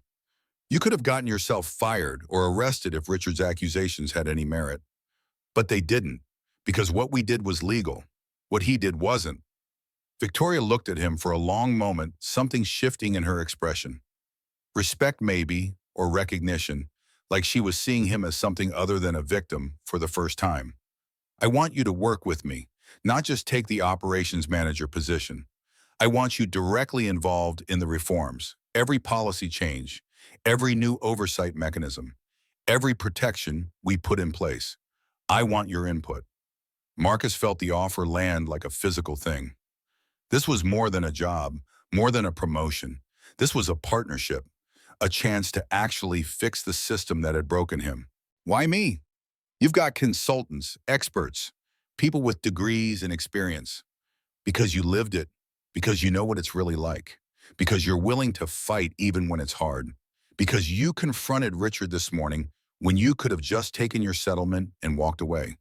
"You could have gotten yourself fired or arrested if Richard's accusations had any merit. But they didn't, because what we did was legal. What he did wasn't." Victoria looked at him for a long moment, something shifting in her expression. Respect maybe, or recognition, like she was seeing him as something other than a victim for the first time. "I want you to work with me, not just take the operations manager position. I want you directly involved in the reforms, every policy change, every new oversight mechanism, every protection we put in place. I want your input." Marcus felt the offer land like a physical thing. This was more than a job, more than a promotion. This was a partnership, a chance to actually fix the system that had broken him. "Why me? You've got consultants, experts, people with degrees and experience. Because you lived it, because you know what it's really like, because you're willing to fight even when it's hard, because you confronted Richard this morning when you could have just taken your settlement and walked away,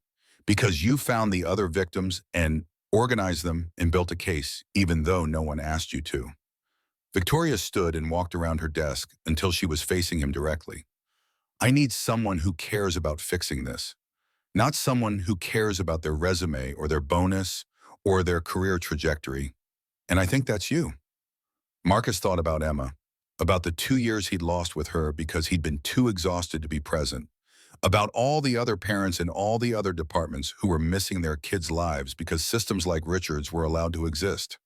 because you found the other victims and organized them and built a case, even though no one asked you to." Victoria stood and walked around her desk until she was facing him directly. "I need someone who cares about fixing this, not someone who cares about their resume or their bonus or their career trajectory. And I think that's you." Marcus thought about Emma, about the 2 years he'd lost with her because he'd been too exhausted to be present, about all the other parents in all the other departments who were missing their kids' lives because systems like Richard's were allowed to exist.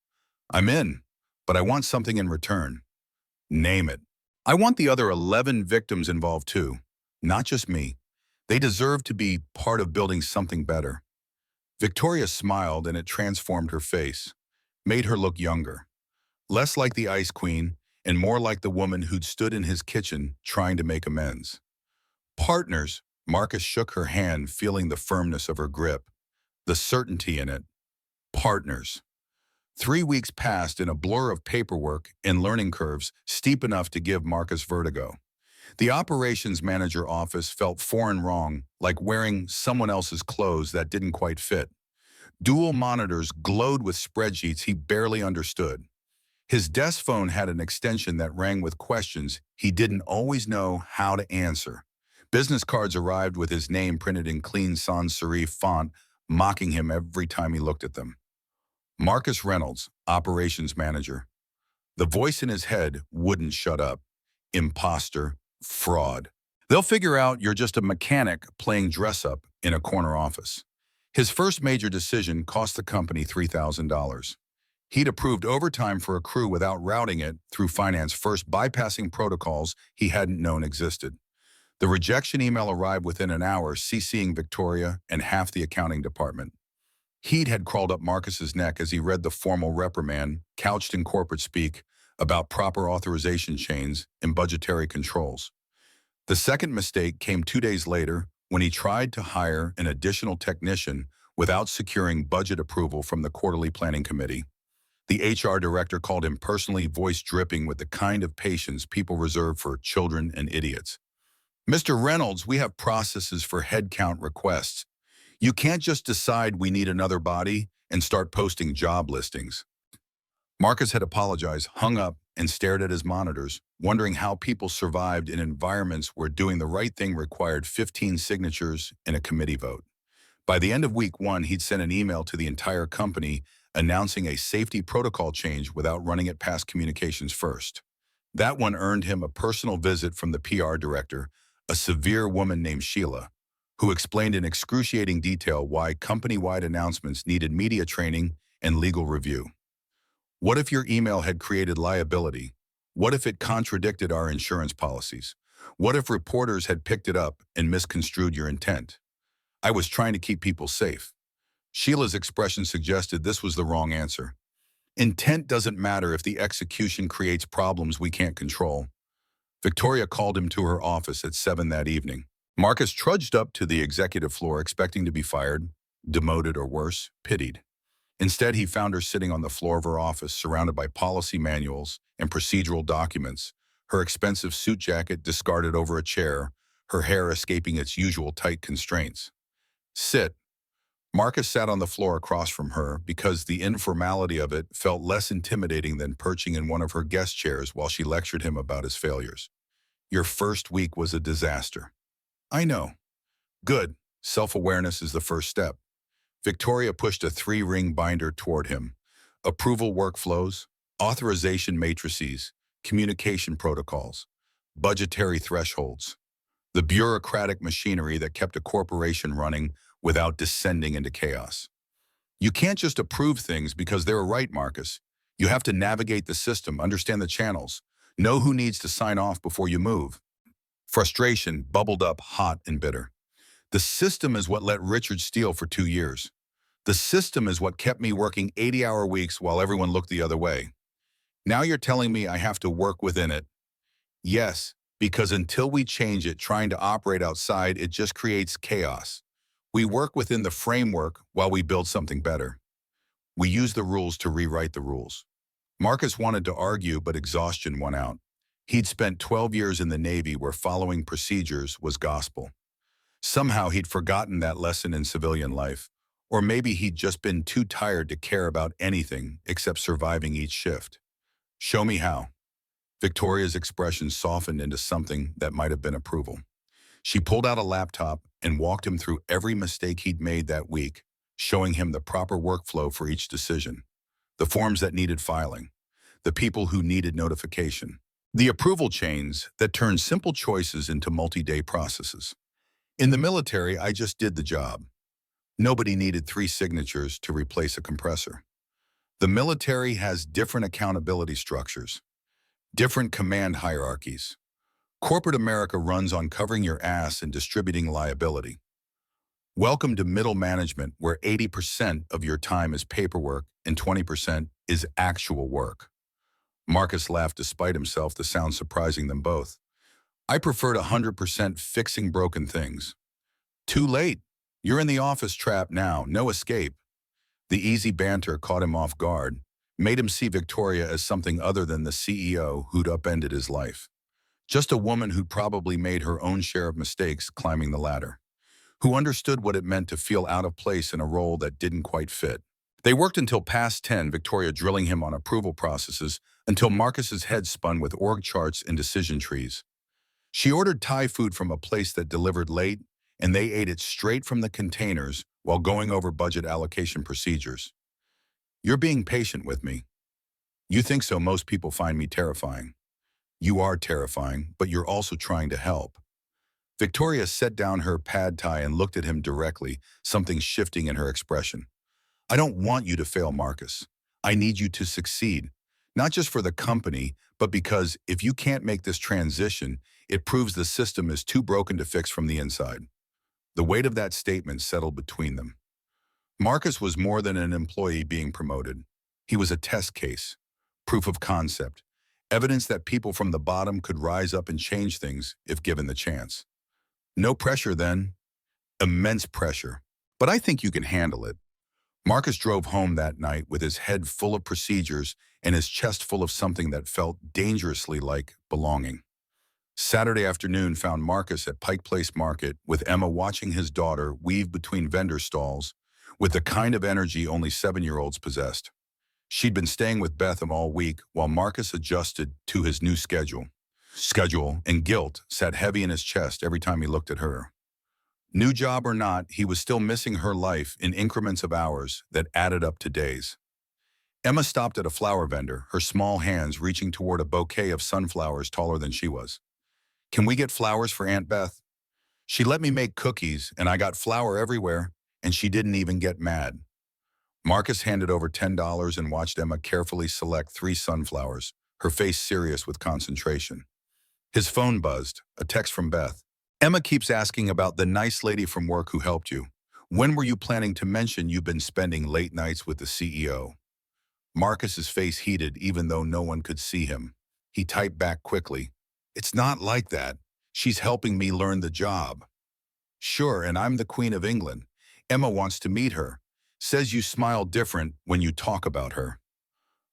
"I'm in, but I want something in return." "Name it." "I want the other 11 victims involved too, not just me. They deserve to be part of building something better." Victoria smiled, and it transformed her face, made her look younger, less like the Ice Queen and more like the woman who'd stood in his kitchen trying to make amends. "Partners." Marcus shook her hand, feeling the firmness of her grip, the certainty in it. "Partners." 3 weeks passed in a blur of paperwork and learning curves steep enough to give Marcus vertigo. The operations manager office felt foreign wrong, like wearing someone else's clothes that didn't quite fit. Dual monitors glowed with spreadsheets he barely understood. His desk phone had an extension that rang with questions he didn't always know how to answer. Business cards arrived with his name printed in clean sans serif font, mocking him every time he looked at them. Marcus Reynolds, operations manager. The voice in his head wouldn't shut up. Imposter, fraud. They'll figure out you're just a mechanic playing dress-up in a corner office. His first major decision cost the company $3,000. He'd approved overtime for a crew without routing it through finance first, bypassing protocols he hadn't known existed. The rejection email arrived within an hour, CCing Victoria and half the accounting department. Heat had crawled up Marcus's neck as he read the formal reprimand, couched in corporate speak, about proper authorization chains and budgetary controls. The second mistake came 2 days later when he tried to hire an additional technician without securing budget approval from the quarterly planning committee. The HR director called him personally, voice dripping with the kind of patience people reserve for children and idiots. "Mr. Reynolds, we have processes for headcount requests. You can't just decide we need another body and start posting job listings." Marcus had apologized, hung up, and stared at his monitors, wondering how people survived in environments where doing the right thing required 15 signatures and a committee vote. By the end of week 1, he'd sent an email to the entire company announcing a safety protocol change without running it past communications first. That one earned him a personal visit from the PR director, a severe woman named Sheila, who explained in excruciating detail why company-wide announcements needed media training and legal review. What if your email had created liability? What if it contradicted our insurance policies? What if reporters had picked it up and misconstrued your intent? I was trying to keep people safe. Sheila's expression suggested this was the wrong answer. Intent doesn't matter if the execution creates problems we can't control. Victoria called him to her office at 7 that evening. Marcus trudged up to the executive floor expecting to be fired, demoted, or worse, pitied. Instead, he found her sitting on the floor of her office, surrounded by policy manuals and procedural documents, her expensive suit jacket discarded over a chair, her hair escaping its usual tight constraints. "Sit." Marcus sat on the floor across from her because the informality of it felt less intimidating than perching in one of her guest chairs while she lectured him about his failures. "Your first week was a disaster." "I know." "Good. Self-awareness is the first step." Victoria pushed a 3-ring binder toward him. Approval workflows, authorization matrices, communication protocols, budgetary thresholds. The bureaucratic machinery that kept a corporation running without descending into chaos. You can't just approve things because they're right, Marcus. You have to navigate the system, understand the channels, know who needs to sign off before you move. Frustration bubbled up hot and bitter. The system is what let Richard steal for 2 years. The system is what kept me working 80-hour weeks while everyone looked the other way. Now you're telling me I have to work within it. Yes, because until we change it, trying to operate outside, it just creates chaos. We work within the framework while we build something better. We use the rules to rewrite the rules. Marcus wanted to argue, but exhaustion won out. He'd spent 12 years in the Navy where following procedures was gospel. Somehow he'd forgotten that lesson in civilian life. Or maybe he'd just been too tired to care about anything except surviving each shift. "Show me how." Victoria's expression softened into something that might have been approval. She pulled out a laptop and walked him through every mistake he'd made that week, showing him the proper workflow for each decision, the forms that needed filing, the people who needed notification, the approval chains that turned simple choices into multi-day processes. "In the military, I just did the job. Nobody needed 3 signatures to replace a compressor. The military has different accountability structures, different command hierarchies. Corporate America runs on covering your ass and distributing liability. Welcome to middle management, where 80% of your time is paperwork and 20% is actual work." Marcus laughed despite himself, the sound surprising them both. "I preferred 100% fixing broken things." "Too late. You're in the office trap now, no escape." The easy banter caught him off guard, made him see Victoria as something other than the CEO who'd upended his life. Just a woman who'd probably made her own share of mistakes climbing the ladder, who understood what it meant to feel out of place in a role that didn't quite fit. They worked until past 10, Victoria drilling him on approval processes until Marcus's head spun with org charts and decision trees. She ordered Thai food from a place that delivered late, and they ate it straight from the containers while going over budget allocation procedures. You're being patient with me. You think so. Most people find me terrifying. You are terrifying, but you're also trying to help. Victoria set down her pad thai and looked at him directly, something shifting in her expression. I don't want you to fail, Marcus. I need you to succeed. Not just for the company, but because if you can't make this transition, it proves the system is too broken to fix from the inside. The weight of that statement settled between them. Marcus was more than an employee being promoted. He was a test case, proof of concept, evidence that people from the bottom could rise up and change things if given the chance. No pressure then, immense pressure. But I think you can handle it. Marcus drove home that night with his head full of procedures and his chest full of something that felt dangerously like belonging. Saturday afternoon found Marcus at Pike Place Market with Emma watching his daughter weave between vendor stalls with the kind of energy only 7-year-olds possessed. She'd been staying with Betham all week while Marcus adjusted to his new schedule. And guilt sat heavy in his chest every time he looked at her. New job or not, he was still missing her life in increments of hours that added up to days. Emma stopped at a flower vendor, her small hands reaching toward a bouquet of sunflowers taller than she was. Can we get flowers for Aunt Beth? She let me make cookies, and I got flour everywhere, and she didn't even get mad. Marcus handed over $10 and watched Emma carefully select 3 sunflowers, her face serious with concentration. His phone buzzed, a text from Beth. Emma keeps asking about the nice lady from work who helped you. When were you planning to mention you've been spending late nights with the CEO? Marcus's face heated even though no one could see him. He typed back quickly. It's not like that. She's helping me learn the job. Sure, and I'm the Queen of England. Emma wants to meet her. Says you smile different when you talk about her.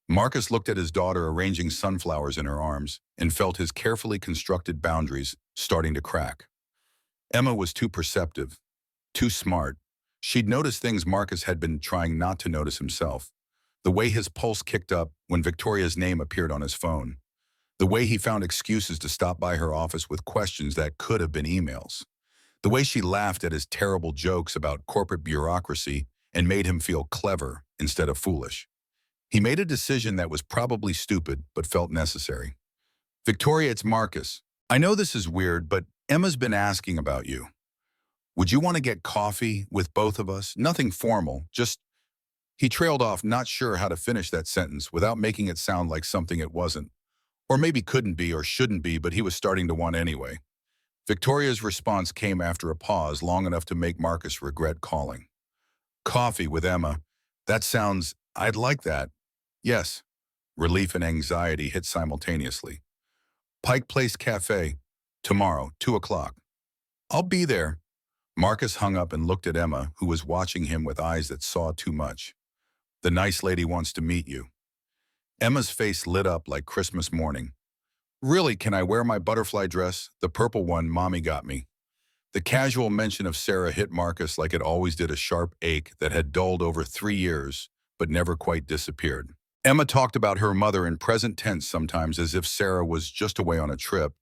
Marcus looked at his daughter arranging sunflowers in her arms and felt his carefully constructed boundaries starting to crack. Emma was too perceptive, too smart. She'd noticed things Marcus had been trying not to notice himself. The way his pulse kicked up when Victoria's name appeared on his phone. The way he found excuses to stop by her office with questions that could have been emails. The way she laughed at his terrible jokes about corporate bureaucracy and made him feel clever instead of foolish. He made a decision that was probably stupid but felt necessary. Victoria, it's Marcus. I know this is weird, but Emma's been asking about you. Would you want to get coffee with both of us? Nothing formal, just... He trailed off, not sure how to finish that sentence without making it sound like something it wasn't. Or maybe couldn't be or shouldn't be, but he was starting to want anyway. Victoria's response came after a pause long enough to make Marcus regret calling. Coffee with Emma. That sounds... I'd like that. Yes. Relief and anxiety hit simultaneously. Pike Place Cafe. Tomorrow, 2 o'clock. I'll be there. Marcus hung up and looked at Emma, who was watching him with eyes that saw too much. The nice lady wants to meet you. Emma's face lit up like Christmas morning. Really, can I wear my butterfly dress, the purple one Mommy got me? The casual mention of Sarah hit Marcus like it always did, a sharp ache that had dulled over 3 years, but never quite disappeared. Emma talked about her mother in present tense sometimes as if Sarah was just away on a trip,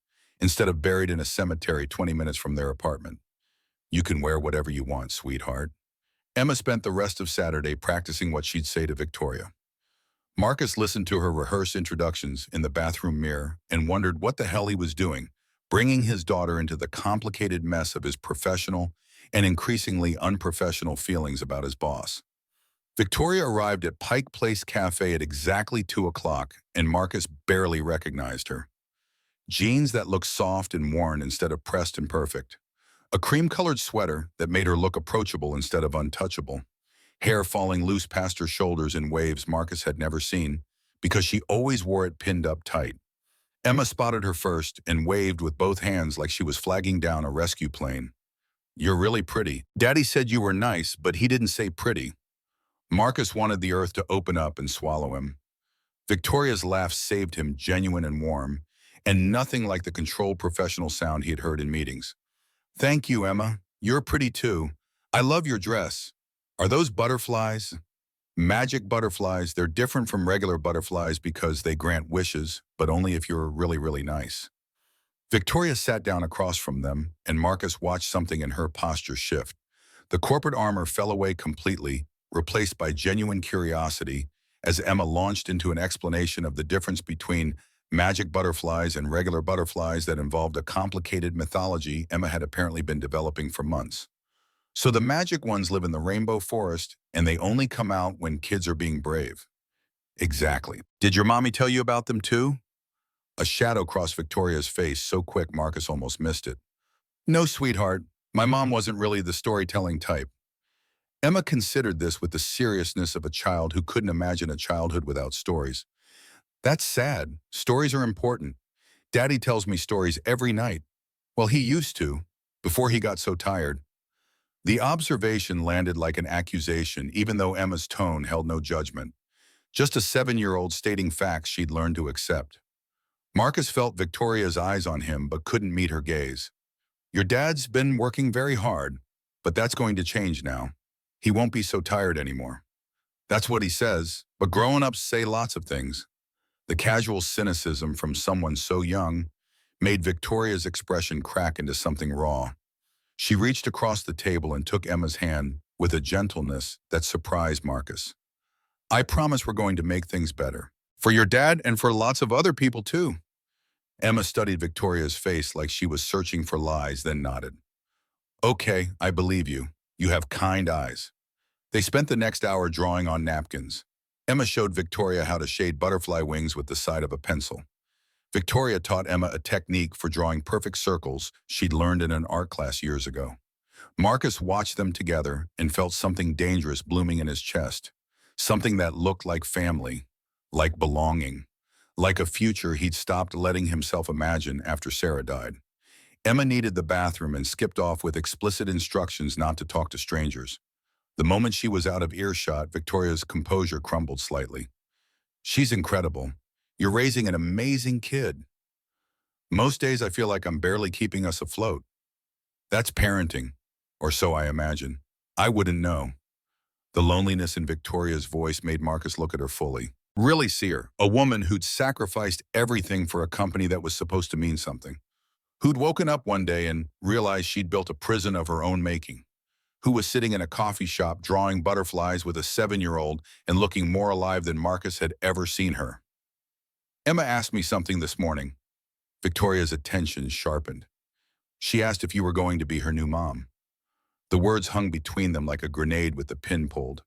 instead of buried in a cemetery 20 minutes from their apartment. You can wear whatever you want, sweetheart. Emma spent the rest of Saturday practicing what she'd say to Victoria. Marcus listened to her rehearse introductions in the bathroom mirror and wondered what the hell he was doing, bringing his daughter into the complicated mess of his professional and increasingly unprofessional feelings about his boss. Victoria arrived at Pike Place Cafe at exactly 2 o'clock, and Marcus barely recognized her. Jeans that looked soft and worn instead of pressed and perfect. A cream-colored sweater that made her look approachable instead of untouchable. Hair falling loose past her shoulders in waves Marcus had never seen, because she always wore it pinned up tight. Emma spotted her first and waved with both hands like she was flagging down a rescue plane. You're really pretty. Daddy said you were nice, but he didn't say pretty. Marcus wanted the earth to open up and swallow him. Victoria's laugh saved him, genuine and warm, and nothing like the controlled professional sound he had heard in meetings. "Thank you, Emma. You're pretty too. I love your dress. Are those butterflies?" "Magic butterflies. They're different from regular butterflies because they grant wishes, but only if you're really, really nice." Victoria sat down across from them, and Marcus watched something in her posture shift. The corporate armor fell away completely, replaced by genuine curiosity, as Emma launched into an explanation of the difference between magic butterflies and regular butterflies that involved a complicated mythology Emma had apparently been developing for months. "So the magic ones live in the rainbow forest, and they only come out when kids are being brave." "Exactly. Did your mommy tell you about them too?" A shadow crossed Victoria's face so quick Marcus almost missed it. "No, sweetheart. My mom wasn't really the storytelling type." Emma considered this with the seriousness of a child who couldn't imagine a childhood without stories. "That's sad. Stories are important. Daddy tells me stories every night. Well, he used to, before he got so tired." The observation landed like an accusation, even though Emma's tone held no judgment. Just a 7-year-old stating facts she'd learned to accept. Marcus felt Victoria's eyes on him but couldn't meet her gaze. "Your dad's been working very hard, but that's going to change now. He won't be so tired anymore." "That's what he says, but grown-ups say lots of things." The casual cynicism from someone so young made Victoria's expression crack into something raw. She reached across the table and took Emma's hand with a gentleness that surprised Marcus. "I promise we're going to make things better. For your dad and for lots of other people too." Emma studied Victoria's face like she was searching for lies, then nodded. "Okay, I believe you. You have kind eyes." They spent the next hour drawing on napkins. Emma showed Victoria how to shade butterfly wings with the side of a pencil. Victoria taught Emma a technique for drawing perfect circles she'd learned in an art class years ago. Marcus watched them together and felt something dangerous blooming in his chest. Something that looked like family, like belonging, like a future he'd stopped letting himself imagine after Sarah died. Emma needed the bathroom and skipped off with explicit instructions not to talk to strangers. The moment she was out of earshot, Victoria's composure crumbled slightly. "She's incredible. You're raising an amazing kid." "Most days I feel like I'm barely keeping us afloat." "That's parenting, or so I imagine. I wouldn't know." The loneliness in Victoria's voice made Marcus look at her fully. Really see her, a woman who'd sacrificed everything for a company that was supposed to mean something. Who'd woken up one day and realized she'd built a prison of her own making. Who was sitting in a coffee shop drawing butterflies with a 7-year-old and looking more alive than Marcus had ever seen her. "Emma asked me something this morning." Victoria's attention sharpened. "She asked if you were going to be her new mom." The words hung between them like a grenade with the pin pulled.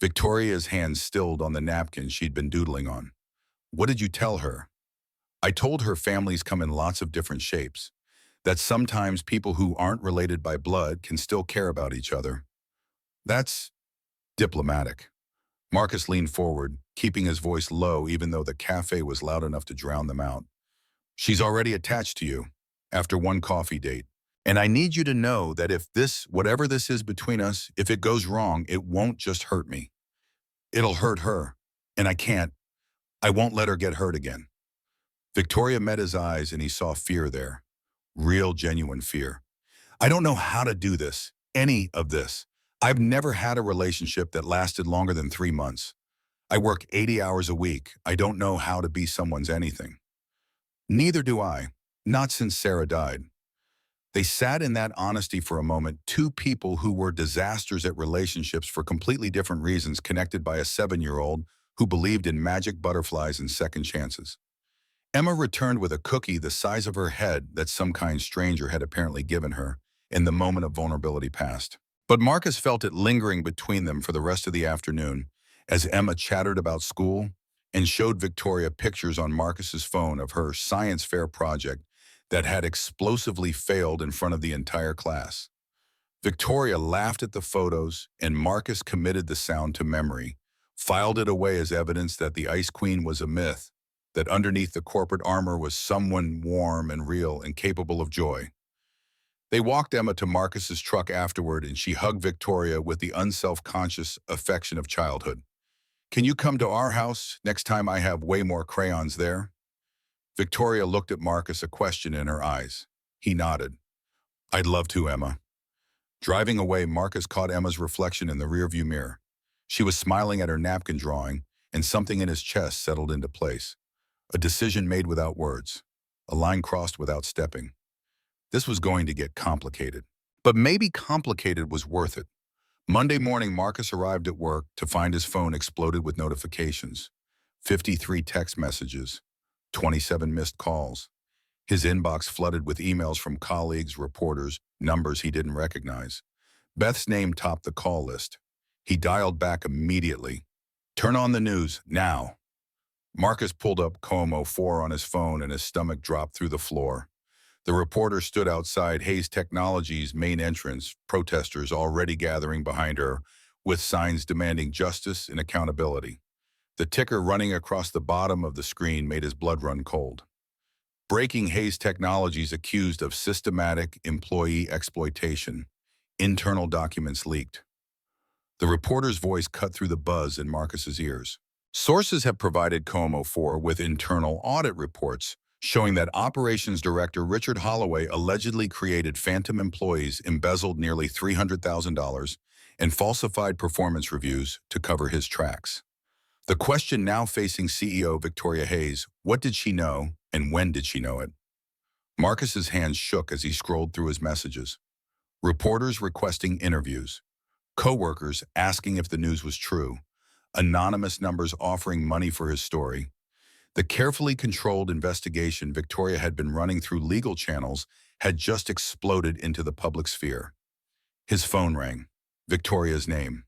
Victoria's hands stilled on the napkin she'd been doodling on. "What did you tell her?" "I told her families come in lots of different shapes. That sometimes people who aren't related by blood can still care about each other." "That's diplomatic." Marcus leaned forward, keeping his voice low even though the cafe was loud enough to drown them out. "She's already attached to you, after one coffee date. And I need you to know that if this, whatever this is between us, if it goes wrong, it won't just hurt me. It'll hurt her. And I won't let her get hurt again." Victoria met his eyes and he saw fear there. Real, genuine fear. "I don't know how to do this, any of this. I've never had a relationship that lasted longer than 3 months. I work 80 hours a week. I don't know how to be someone's anything." "Neither do I. Not since Sarah died." They sat in that honesty for a moment, two people who were disasters at relationships for completely different reasons, connected by a 7-year-old who believed in magic butterflies and second chances. Emma returned with a cookie the size of her head that some kind stranger had apparently given her, and the moment of vulnerability passed. But Marcus felt it lingering between them for the rest of the afternoon as Emma chattered about school and showed Victoria pictures on Marcus's phone of her science fair project that had explosively failed in front of the entire class. Victoria laughed at the photos, and Marcus committed the sound to memory, filed it away as evidence that the Ice Queen was a myth, that underneath the corporate armor was someone warm and real and capable of joy. They walked Emma to Marcus's truck afterward, and she hugged Victoria with the unself-conscious affection of childhood. "Can you come to our house next time I have way more crayons there?" Victoria looked at Marcus, a question in her eyes. He nodded. I'd love to, Emma. Driving away, Marcus caught Emma's reflection in the rearview mirror. She was smiling at her napkin drawing, and something in his chest settled into place. A decision made without words. A line crossed without stepping. This was going to get complicated. But maybe complicated was worth it. Monday morning, Marcus arrived at work to find his phone exploded with notifications. 53 text messages, 27 missed calls. His inbox flooded with emails from colleagues, reporters, numbers he didn't recognize. Beth's name topped the call list. He dialed back immediately. Turn on the news, now. Marcus pulled up Como 4 on his phone and his stomach dropped through the floor. The reporter stood outside Hayes Technologies' main entrance, protesters already gathering behind her, with signs demanding justice and accountability. The ticker running across the bottom of the screen made his blood run cold. Breaking: Hayes Technologies accused of systematic employee exploitation. Internal documents leaked. The reporter's voice cut through the buzz in Marcus's ears. Sources have provided Como 4 with internal audit reports showing that Operations Director Richard Holloway allegedly created phantom employees, embezzled nearly $300,000, and falsified performance reviews to cover his tracks. The question now facing CEO Victoria Hayes: what did she know, and when did she know it? Marcus's hands shook as he scrolled through his messages. Reporters requesting interviews. Co-workers asking if the news was true. Anonymous numbers offering money for his story. The carefully controlled investigation Victoria had been running through legal channels had just exploded into the public sphere. His phone rang. Victoria's name.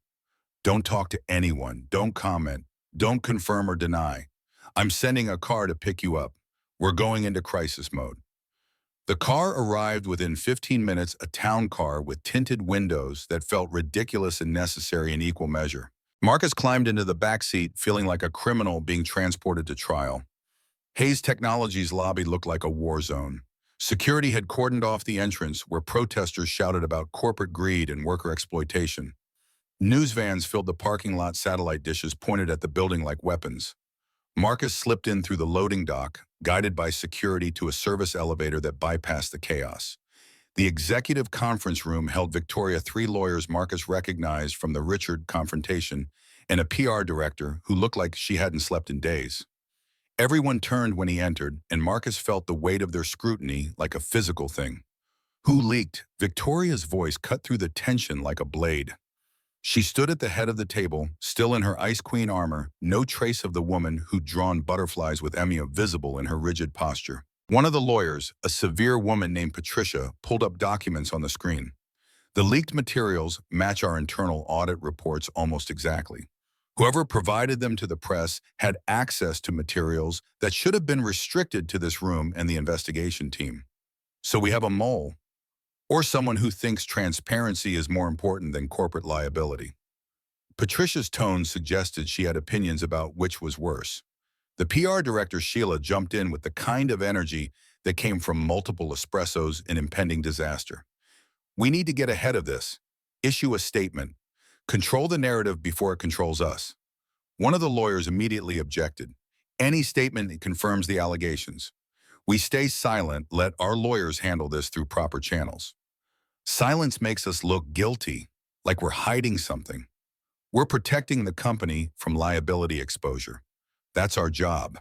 Don't talk to anyone. Don't comment. Don't confirm or deny. I'm sending a car to pick you up. We're going into crisis mode. The car arrived within 15 minutes, a town car with tinted windows that felt ridiculous and necessary in equal measure. Marcus climbed into the back seat, feeling like a criminal being transported to trial. Hayes Technologies' lobby looked like a war zone. Security had cordoned off the entrance, where protesters shouted about corporate greed and worker exploitation. News vans filled the parking lot, satellite dishes pointed at the building like weapons. Marcus slipped in through the loading dock, guided by security to a service elevator that bypassed the chaos. The executive conference room held Victoria, 3 lawyers Marcus recognized from the Richard confrontation, and a PR director who looked like she hadn't slept in days. Everyone turned when he entered, and Marcus felt the weight of their scrutiny like a physical thing. Who leaked? Victoria's voice cut through the tension like a blade. She stood at the head of the table, still in her Ice Queen armor, no trace of the woman who'd drawn butterflies with Emma visible in her rigid posture. One of the lawyers, a severe woman named Patricia, pulled up documents on the screen. The leaked materials match our internal audit reports almost exactly. Whoever provided them to the press had access to materials that should have been restricted to this room and the investigation team. So we have a mole, or someone who thinks transparency is more important than corporate liability. Patricia's tone suggested she had opinions about which was worse. The PR director, Sheila, jumped in with the kind of energy that came from multiple espressos and impending disaster. We need to get ahead of this. Issue a statement. Control the narrative before it controls us. One of the lawyers immediately objected. Any statement that confirms the allegations. We stay silent, let our lawyers handle this through proper channels. Silence makes us look guilty, like we're hiding something. We're protecting the company from liability exposure. That's our job.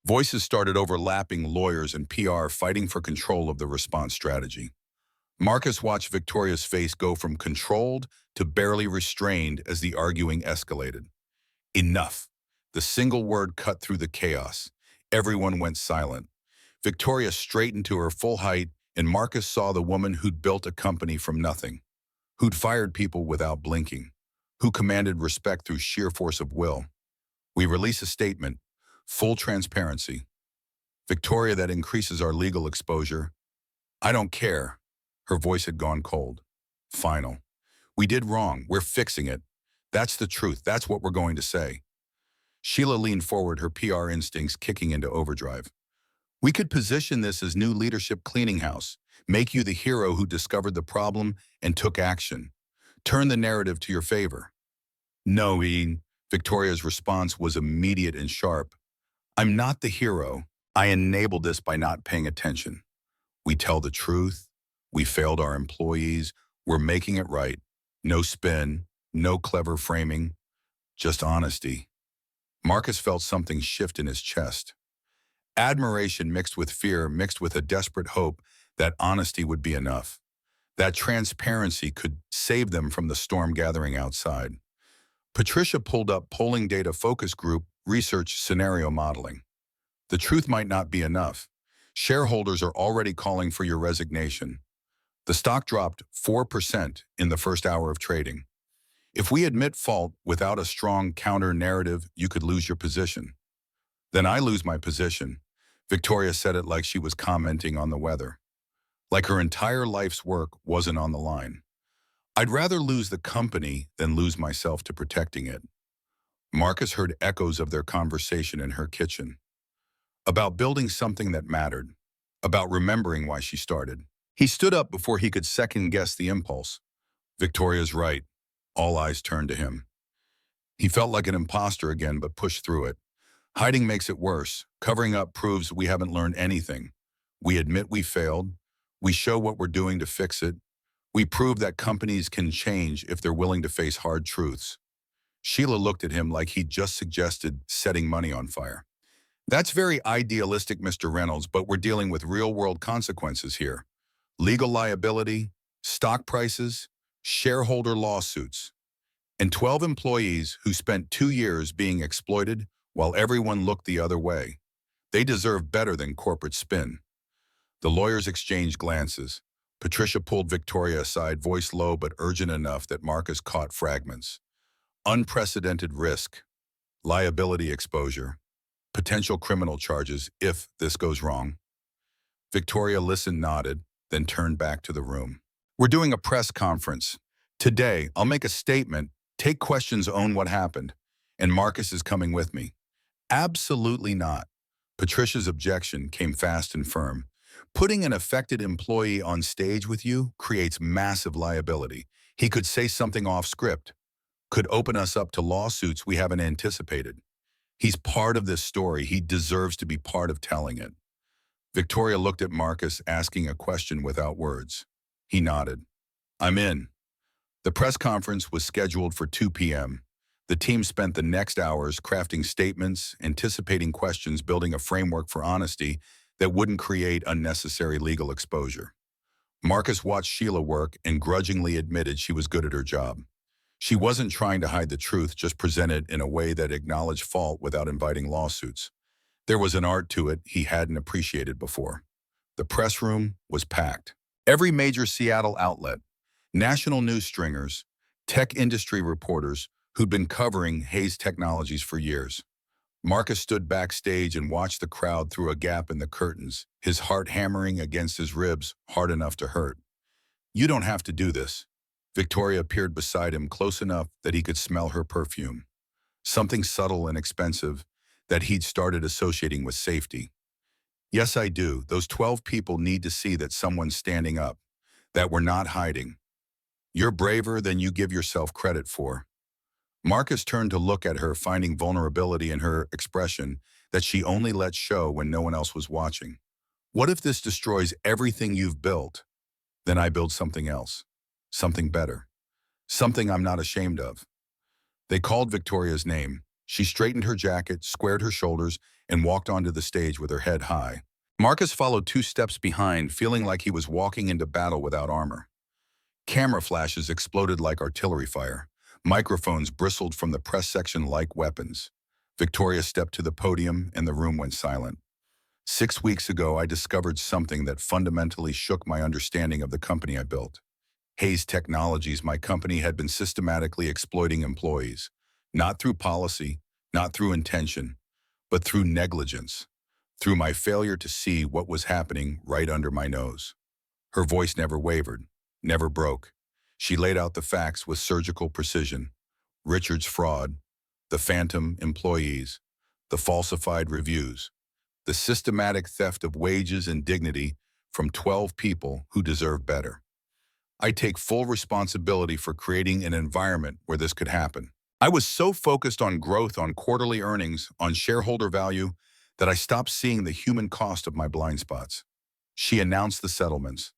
Voices started overlapping, lawyers and PR fighting for control of the response strategy. Marcus watched Victoria's face go from controlled to barely restrained as the arguing escalated. Enough. The single word cut through the chaos. Everyone went silent. Victoria straightened to her full height, and Marcus saw the woman who'd built a company from nothing, who'd fired people without blinking, who commanded respect through sheer force of will. We release a statement, full transparency. Victoria, that increases our legal exposure. I don't care. Her voice had gone cold. Final. We did wrong. We're fixing it. That's the truth. That's what we're going to say. Sheila leaned forward, her PR instincts kicking into overdrive. We could position this as new leadership cleaning house, make you the hero who discovered the problem and took action. Turn the narrative to your favor. No, Ian. Victoria's response was immediate and sharp. I'm not the hero. I enabled this by not paying attention. We tell the truth. We failed our employees. We're making it right. No spin, no clever framing, just honesty. Marcus felt something shift in his chest. Admiration mixed with fear, mixed with a desperate hope that honesty would be enough. That transparency could save them from the storm gathering outside. Patricia pulled up polling data focus group research scenario modeling. The truth might not be enough. Shareholders are already calling for your resignation. The stock dropped 4% in the first hour of trading. If we admit fault without a strong counter-narrative, you could lose your position. Then I lose my position. Victoria said it like she was commenting on the weather. Like her entire life's work wasn't on the line. I'd rather lose the company than lose myself to protecting it. Marcus heard echoes of their conversation in her kitchen. About building something that mattered. About remembering why she started. He stood up before he could second-guess the impulse. Victoria's right. All eyes turned to him. He felt like an imposter again, but pushed through it. Hiding makes it worse. Covering up proves we haven't learned anything. We admit we failed. We show what we're doing to fix it. We prove that companies can change if they're willing to face hard truths. Sheila looked at him like he'd just suggested setting money on fire. That's very idealistic, Mr. Reynolds, but we're dealing with real-world consequences here. Legal liability, stock prices, shareholder lawsuits, and 12 employees who spent 2 years being exploited while everyone looked the other way. They deserve better than corporate spin. The lawyers exchanged glances. Patricia pulled Victoria aside, voice low but urgent enough that Marcus caught fragments. Unprecedented risk, liability exposure, potential criminal charges if this goes wrong. Victoria listened, nodded, then turned back to the room. We're doing a press conference. Today, I'll make a statement, take questions, own what happened, and Marcus is coming with me. Absolutely not. Patricia's objection came fast and firm. Putting an affected employee on stage with you creates massive liability. He could say something off script, could open us up to lawsuits we haven't anticipated. He's part of this story. He deserves to be part of telling it. Victoria looked at Marcus, asking a question without words. He nodded. I'm in. The press conference was scheduled for 2 p.m. The team spent the next hours crafting statements, anticipating questions, building a framework for honesty that wouldn't create unnecessary legal exposure. Marcus watched Sheila work and grudgingly admitted she was good at her job. She wasn't trying to hide the truth, just present it in a way that acknowledged fault without inviting lawsuits. There was an art to it he hadn't appreciated before. The press room was packed. Every major Seattle outlet, national news stringers, tech industry reporters who'd been covering Hayes Technologies for years. Marcus stood backstage and watched the crowd through a gap in the curtains, his heart hammering against his ribs hard enough to hurt. You don't have to do this. Victoria appeared beside him, close enough that he could smell her perfume. Something subtle and expensive that he'd started associating with safety. Yes, I do. Those 12 people need to see that someone's standing up, that we're not hiding. You're braver than you give yourself credit for. Marcus turned to look at her, finding vulnerability in her expression that she only let show when no one else was watching. What if this destroys everything you've built? Then I build something else, something better, something I'm not ashamed of. They called Victoria's name. She straightened her jacket, squared her shoulders, and walked onto the stage with her head high. Marcus followed 2 steps behind, feeling like he was walking into battle without armor. Camera flashes exploded like artillery fire. Microphones bristled from the press section like weapons. Victoria stepped to the podium and the room went silent. 6 weeks ago, I discovered something that fundamentally shook my understanding of the company I built. Hayes Technologies, my company, had been systematically exploiting employees, not through policy, not through intention, but through negligence, through my failure to see what was happening right under my nose. Her voice never wavered, never broke. She laid out the facts with surgical precision. Richard's fraud, the phantom employees, the falsified reviews, the systematic theft of wages and dignity from 12 people who deserve better. I take full responsibility for creating an environment where this could happen. I was so focused on growth, on quarterly earnings, on shareholder value, that I stopped seeing the human cost of my blind spots. She announced the settlements,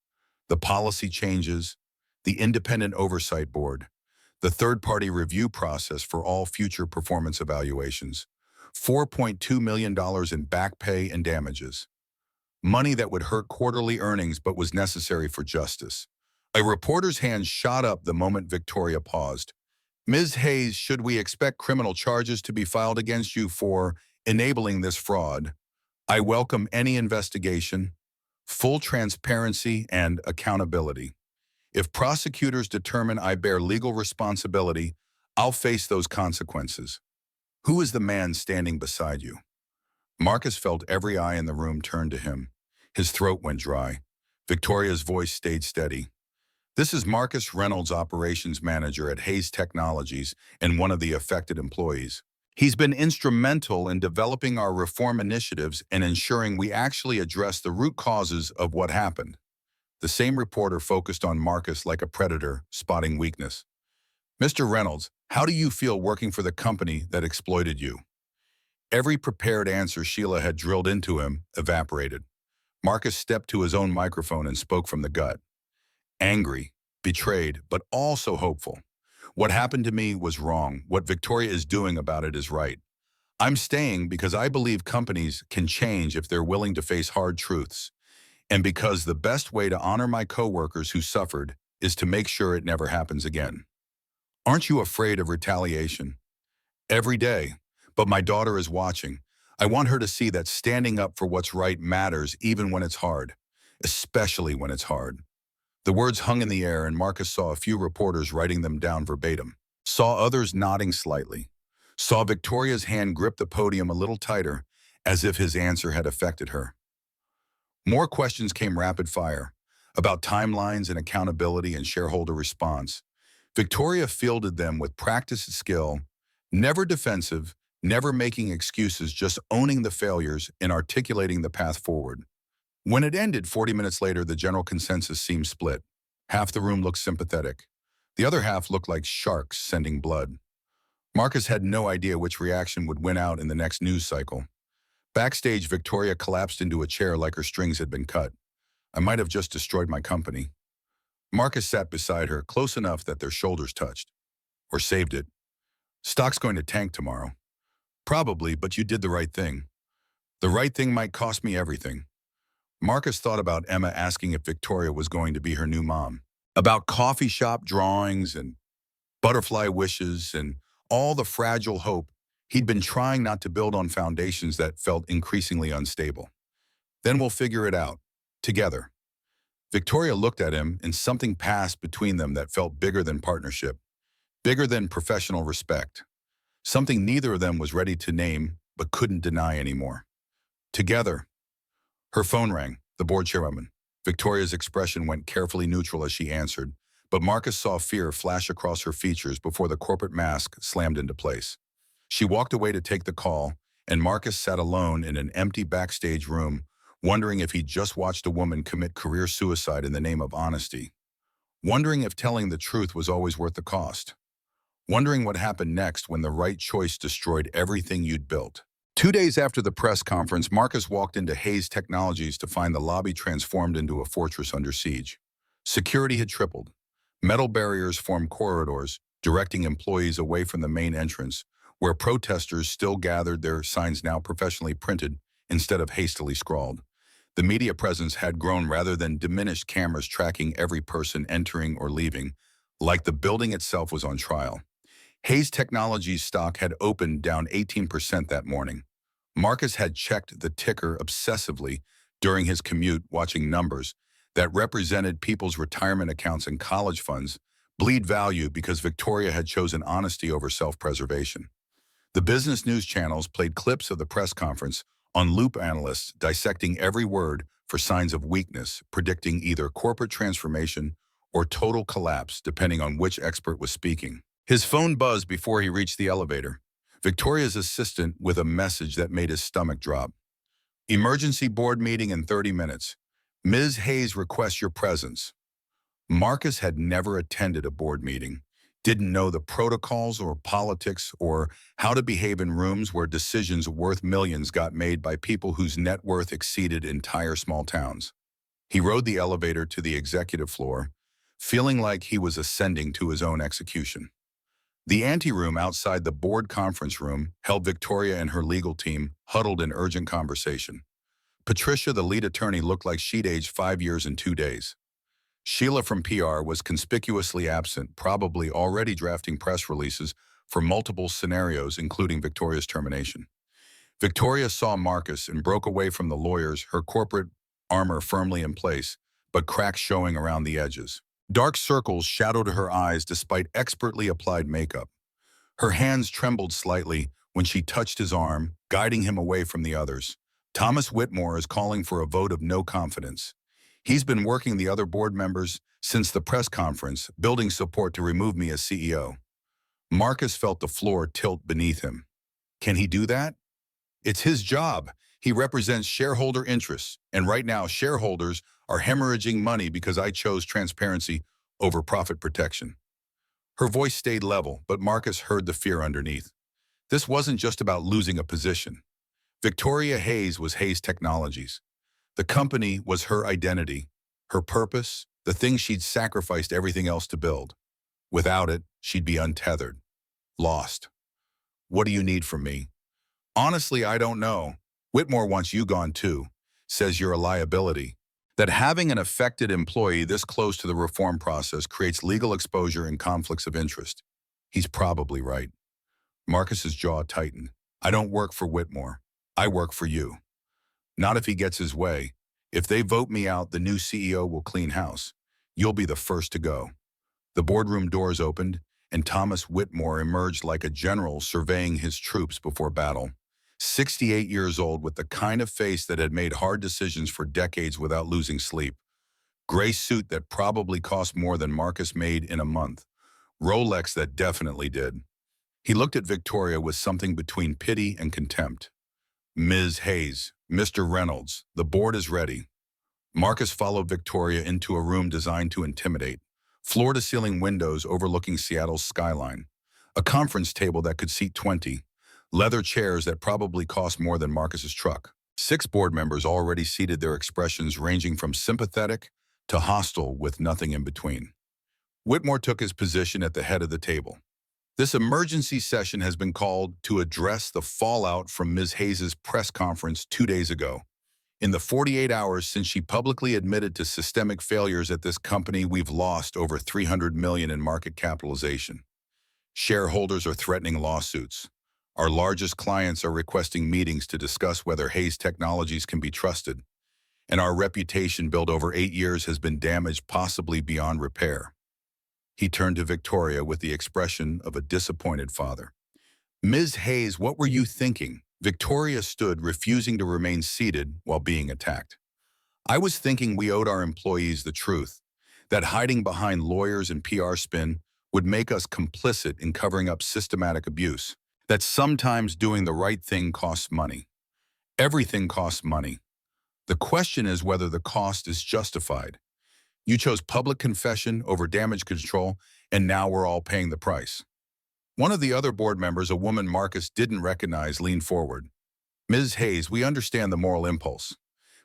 the policy changes, the independent oversight board, the third-party review process for all future performance evaluations, $4.2 million in back pay and damages, money that would hurt quarterly earnings but was necessary for justice. A reporter's hand shot up the moment Victoria paused. Ms. Hayes, should we expect criminal charges to be filed against you for enabling this fraud? I welcome any investigation, full transparency, and accountability. If prosecutors determine I bear legal responsibility, I'll face those consequences. Who is the man standing beside you? Marcus felt every eye in the room turn to him. His throat went dry. Victoria's voice stayed steady. This is Marcus Reynolds, operations manager at Hayes Technologies and one of the affected employees. He's been instrumental in developing our reform initiatives and ensuring we actually address the root causes of what happened. The same reporter focused on Marcus like a predator, spotting weakness. Mr. Reynolds, how do you feel working for the company that exploited you? Every prepared answer Sheila had drilled into him evaporated. Marcus stepped to his own microphone and spoke from the gut. Angry, betrayed, but also hopeful. What happened to me was wrong. What Victoria is doing about it is right. I'm staying because I believe companies can change if they're willing to face hard truths, and because the best way to honor my coworkers who suffered is to make sure it never happens again. Aren't you afraid of retaliation? Every day. But my daughter is watching. I want her to see that standing up for what's right matters even when it's hard, especially when it's hard. The words hung in the air, and Marcus saw a few reporters writing them down verbatim, saw others nodding slightly, saw Victoria's hand grip the podium a little tighter, as if his answer had affected her. More questions came rapid fire, about timelines and accountability and shareholder response. Victoria fielded them with practiced skill, never defensive, never making excuses, just owning the failures and articulating the path forward. When it ended 40 minutes later, the general consensus seemed split. Half the room looked sympathetic. The other half looked like sharks sending blood. Marcus had no idea which reaction would win out in the next news cycle. Backstage, Victoria collapsed into a chair like her strings had been cut. I might have just destroyed my company. Marcus sat beside her, close enough that their shoulders touched. Or saved it. Stock's going to tank tomorrow. Probably, but you did the right thing. The right thing might cost me everything. Marcus thought about Emma asking if Victoria was going to be her new mom, about coffee shop drawings and butterfly wishes and all the fragile hope he'd been trying not to build on foundations that felt increasingly unstable. Then we'll figure it out, together. Victoria looked at him, and something passed between them that felt bigger than partnership, bigger than professional respect. Something neither of them was ready to name but couldn't deny anymore. Together. Her phone rang, the board chairwoman. Victoria's expression went carefully neutral as she answered, but Marcus saw fear flash across her features before the corporate mask slammed into place. She walked away to take the call, and Marcus sat alone in an empty backstage room, wondering if he'd just watched a woman commit career suicide in the name of honesty. Wondering if telling the truth was always worth the cost. Wondering what happened next when the right choice destroyed everything you'd built. 2 days after the press conference, Marcus walked into Hayes Technologies to find the lobby transformed into a fortress under siege. Security had tripled. Metal barriers formed corridors, directing employees away from the main entrance, where protesters still gathered, their signs now professionally printed instead of hastily scrawled. The media presence had grown rather than diminished, cameras tracking every person entering or leaving, like the building itself was on trial. Hayes Technologies stock had opened down 18% that morning. Marcus had checked the ticker obsessively during his commute, watching numbers that represented people's retirement accounts and college funds bleed value because Victoria had chosen honesty over self-preservation. The business news channels played clips of the press conference on loop, analysts dissecting every word for signs of weakness, predicting either corporate transformation or total collapse, depending on which expert was speaking. His phone buzzed before he reached the elevator. Victoria's assistant with a message that made his stomach drop. Emergency board meeting in 30 minutes. Ms. Hayes requests your presence. Marcus had never attended a board meeting, didn't know the protocols or politics or how to behave in rooms where decisions worth millions got made by people whose net worth exceeded entire small towns. He rode the elevator to the executive floor, feeling like he was ascending to his own execution. The anteroom outside the board conference room held Victoria and her legal team huddled in urgent conversation. Patricia, the lead attorney, looked like she'd aged 5 years and 2 days. Sheila from PR was conspicuously absent, probably already drafting press releases for multiple scenarios, including Victoria's termination. Victoria saw Marcus and broke away from the lawyers, her corporate armor firmly in place, but cracks showing around the edges. Dark circles shadowed her eyes despite expertly applied makeup. Her hands trembled slightly when she touched his arm, guiding him away from the others. Thomas Whitmore is calling for a vote of no confidence. He's been working the other board members since the press conference, building support to remove me as CEO. Marcus felt the floor tilt beneath him. Can he do that? It's his job. He represents shareholder interests, and right now shareholders are hemorrhaging money because I chose transparency over profit protection. Her voice stayed level, but Marcus heard the fear underneath. This wasn't just about losing a position. Victoria Hayes was Hayes Technologies. The company was her identity, her purpose, the thing she'd sacrificed everything else to build. Without it, she'd be untethered, lost. What do you need from me? Honestly, I don't know. Whitmore wants you gone too, says you're a liability. That having an affected employee this close to the reform process creates legal exposure and conflicts of interest. He's probably right. Marcus's jaw tightened. I don't work for Whitmore. I work for you. Not if he gets his way. If they vote me out, the new CEO will clean house. You'll be the first to go. The boardroom doors opened, and Thomas Whitmore emerged like a general surveying his troops before battle. 68 years old, with the kind of face that had made hard decisions for decades without losing sleep. Gray suit that probably cost more than Marcus made in a month. Rolex that definitely did. He looked at Victoria with something between pity and contempt. Ms. Hayes, Mr. Reynolds, the board is ready. Marcus followed Victoria into a room designed to intimidate. Floor-to-ceiling windows overlooking Seattle's skyline. A conference table that could seat 20. Leather chairs that probably cost more than Marcus's truck. 6 board members already seated, their expressions ranging from sympathetic to hostile with nothing in between. Whitmore took his position at the head of the table. This emergency session has been called to address the fallout from Ms. Hayes' press conference 2 days ago. In the 48 hours since she publicly admitted to systemic failures at this company, we've lost over $300 million in market capitalization. Shareholders are threatening lawsuits. Our largest clients are requesting meetings to discuss whether Hayes Technologies can be trusted. And our reputation built over 8 years has been damaged, possibly beyond repair. He turned to Victoria with the expression of a disappointed father. Ms. Hayes, what were you thinking? Victoria stood, refusing to remain seated while being attacked. I was thinking we owed our employees the truth, that hiding behind lawyers and PR spin would make us complicit in covering up systematic abuse, that sometimes doing the right thing costs money. Everything costs money. The question is whether the cost is justified. You chose public confession over damage control, and now we're all paying the price. One of the other board members, a woman Marcus didn't recognize, leaned forward. Ms. Hayes, we understand the moral impulse,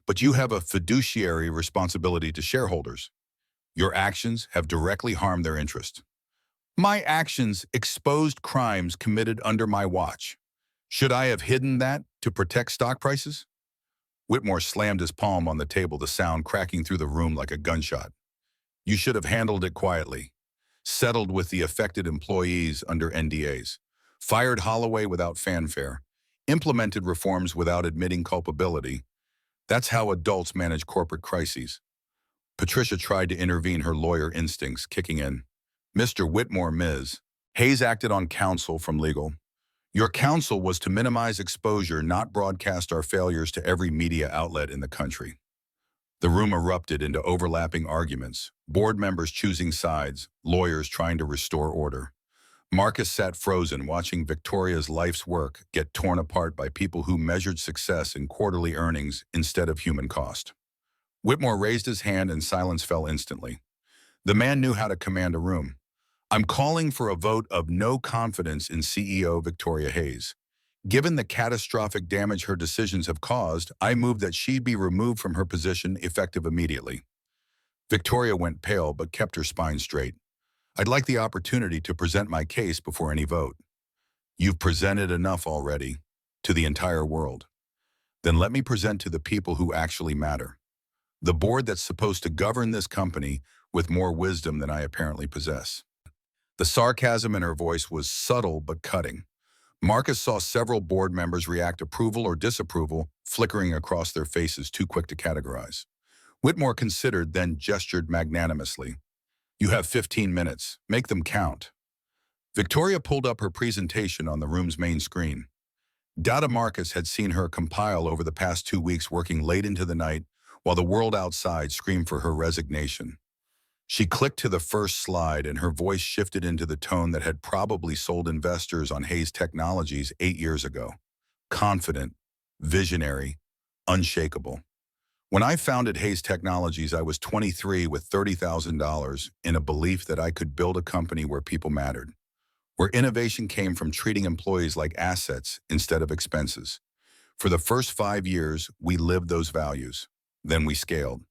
but you have a fiduciary responsibility to shareholders. Your actions have directly harmed their interest. My actions exposed crimes committed under my watch. Should I have hidden that to protect stock prices? Whitmore slammed his palm on the table, the sound cracking through the room like a gunshot. You should have handled it quietly, settled with the affected employees under NDAs, fired Holloway without fanfare, implemented reforms without admitting culpability. That's how adults manage corporate crises. Patricia tried to intervene, her lawyer instincts kicking in. Mr. Whitmore, Ms. Hayes acted on counsel from legal. Your counsel was to minimize exposure, not broadcast our failures to every media outlet in the country. The room erupted into overlapping arguments, board members choosing sides, lawyers trying to restore order. Marcus sat frozen, watching Victoria's life's work get torn apart by people who measured success in quarterly earnings instead of human cost. Whitmore raised his hand and silence fell instantly. The man knew how to command a room. I'm calling for a vote of no confidence in CEO Victoria Hayes. Given the catastrophic damage her decisions have caused, I move that she be removed from her position effective immediately. Victoria went pale but kept her spine straight. I'd like the opportunity to present my case before any vote. You've presented enough already to the entire world. Then let me present to the people who actually matter. The board that's supposed to govern this company with more wisdom than I apparently possess. The sarcasm in her voice was subtle but cutting. Marcus saw several board members react approval or disapproval, flickering across their faces too quick to categorize. Whitmore considered, then gestured magnanimously. You have 15 minutes. Make them count. Victoria pulled up her presentation on the room's main screen. Dada Marcus had seen her compile over the past 2 weeks, working late into the night while the world outside screamed for her resignation. She clicked to the first slide and her voice shifted into the tone that had probably sold investors on Hayes Technologies 8 years ago. Confident, visionary, unshakable. When I founded Hayes Technologies, I was 23 with $30,000 in a belief that I could build a company where people mattered, where innovation came from treating employees like assets instead of expenses. For the first 5 years, we lived those values. Then we scaled,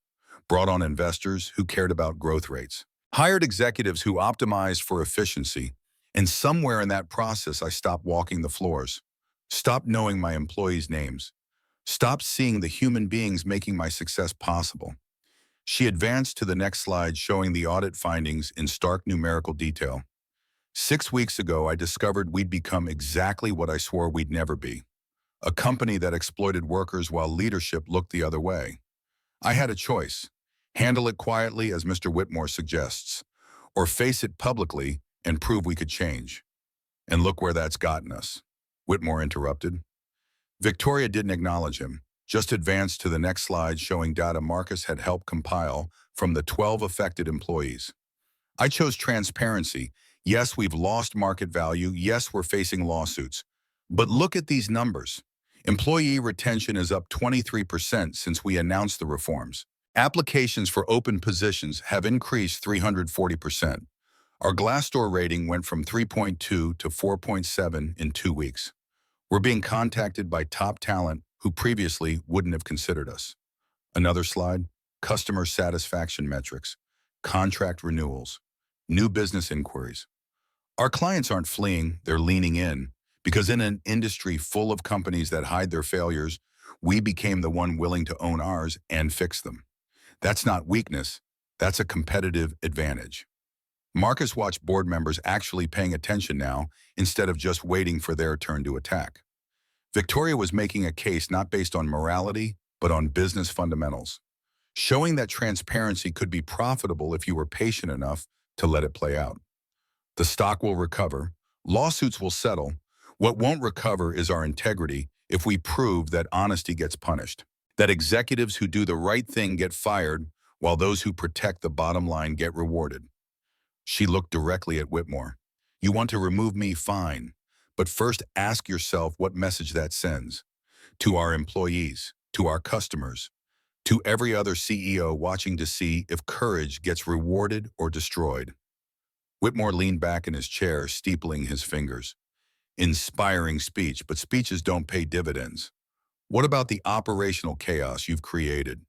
brought on investors who cared about growth rates, hired executives who optimized for efficiency, and somewhere in that process, I stopped walking the floors, stopped knowing my employees' names, stopped seeing the human beings making my success possible. She advanced to the next slide, showing the audit findings in stark numerical detail. 6 weeks ago, I discovered we'd become exactly what I swore we'd never be, a company that exploited workers while leadership looked the other way. I had a choice: handle it quietly, as Mr. Whitmore suggests, or face it publicly and prove we could change. And look where that's gotten us. Whitmore interrupted. Victoria didn't acknowledge him, just advanced to the next slide, showing data Marcus had helped compile from the 12 affected employees. I chose transparency. Yes, we've lost market value. Yes, we're facing lawsuits. But look at these numbers. Employee retention is up 23% since we announced the reforms. Applications for open positions have increased 340%. Our Glassdoor rating went from 3.2 to 4.7 in 2 weeks. We're being contacted by top talent who previously wouldn't have considered us. Another slide: customer satisfaction metrics, contract renewals, new business inquiries. Our clients aren't fleeing, they're leaning in, because in an industry full of companies that hide their failures, we became the one willing to own ours and fix them. That's not weakness, that's a competitive advantage. Marcus watched board members actually paying attention now, instead of just waiting for their turn to attack. Victoria was making a case not based on morality, but on business fundamentals, showing that transparency could be profitable if you were patient enough to let it play out. The stock will recover, lawsuits will settle. What won't recover is our integrity if we prove that honesty gets punished, that executives who do the right thing get fired while those who protect the bottom line get rewarded. She looked directly at Whitmore. You want to remove me? Fine. But first ask yourself what message that sends. To our employees, to our customers, to every other CEO watching to see if courage gets rewarded or destroyed. Whitmore leaned back in his chair, steepling his fingers. Inspiring speech, but speeches don't pay dividends. What about the operational chaos you've created?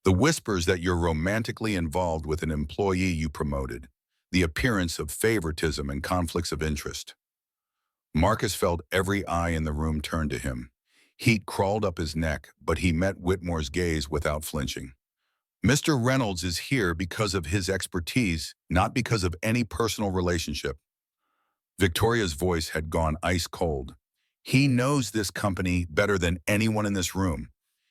The whispers that you're romantically involved with an employee you promoted, the appearance of favoritism and conflicts of interest. Marcus felt every eye in the room turn to him. Heat crawled up his neck, but he met Whitmore's gaze without flinching. Mr. Reynolds is here because of his expertise, not because of any personal relationship. Victoria's voice had gone ice cold. He knows this company better than anyone in this room.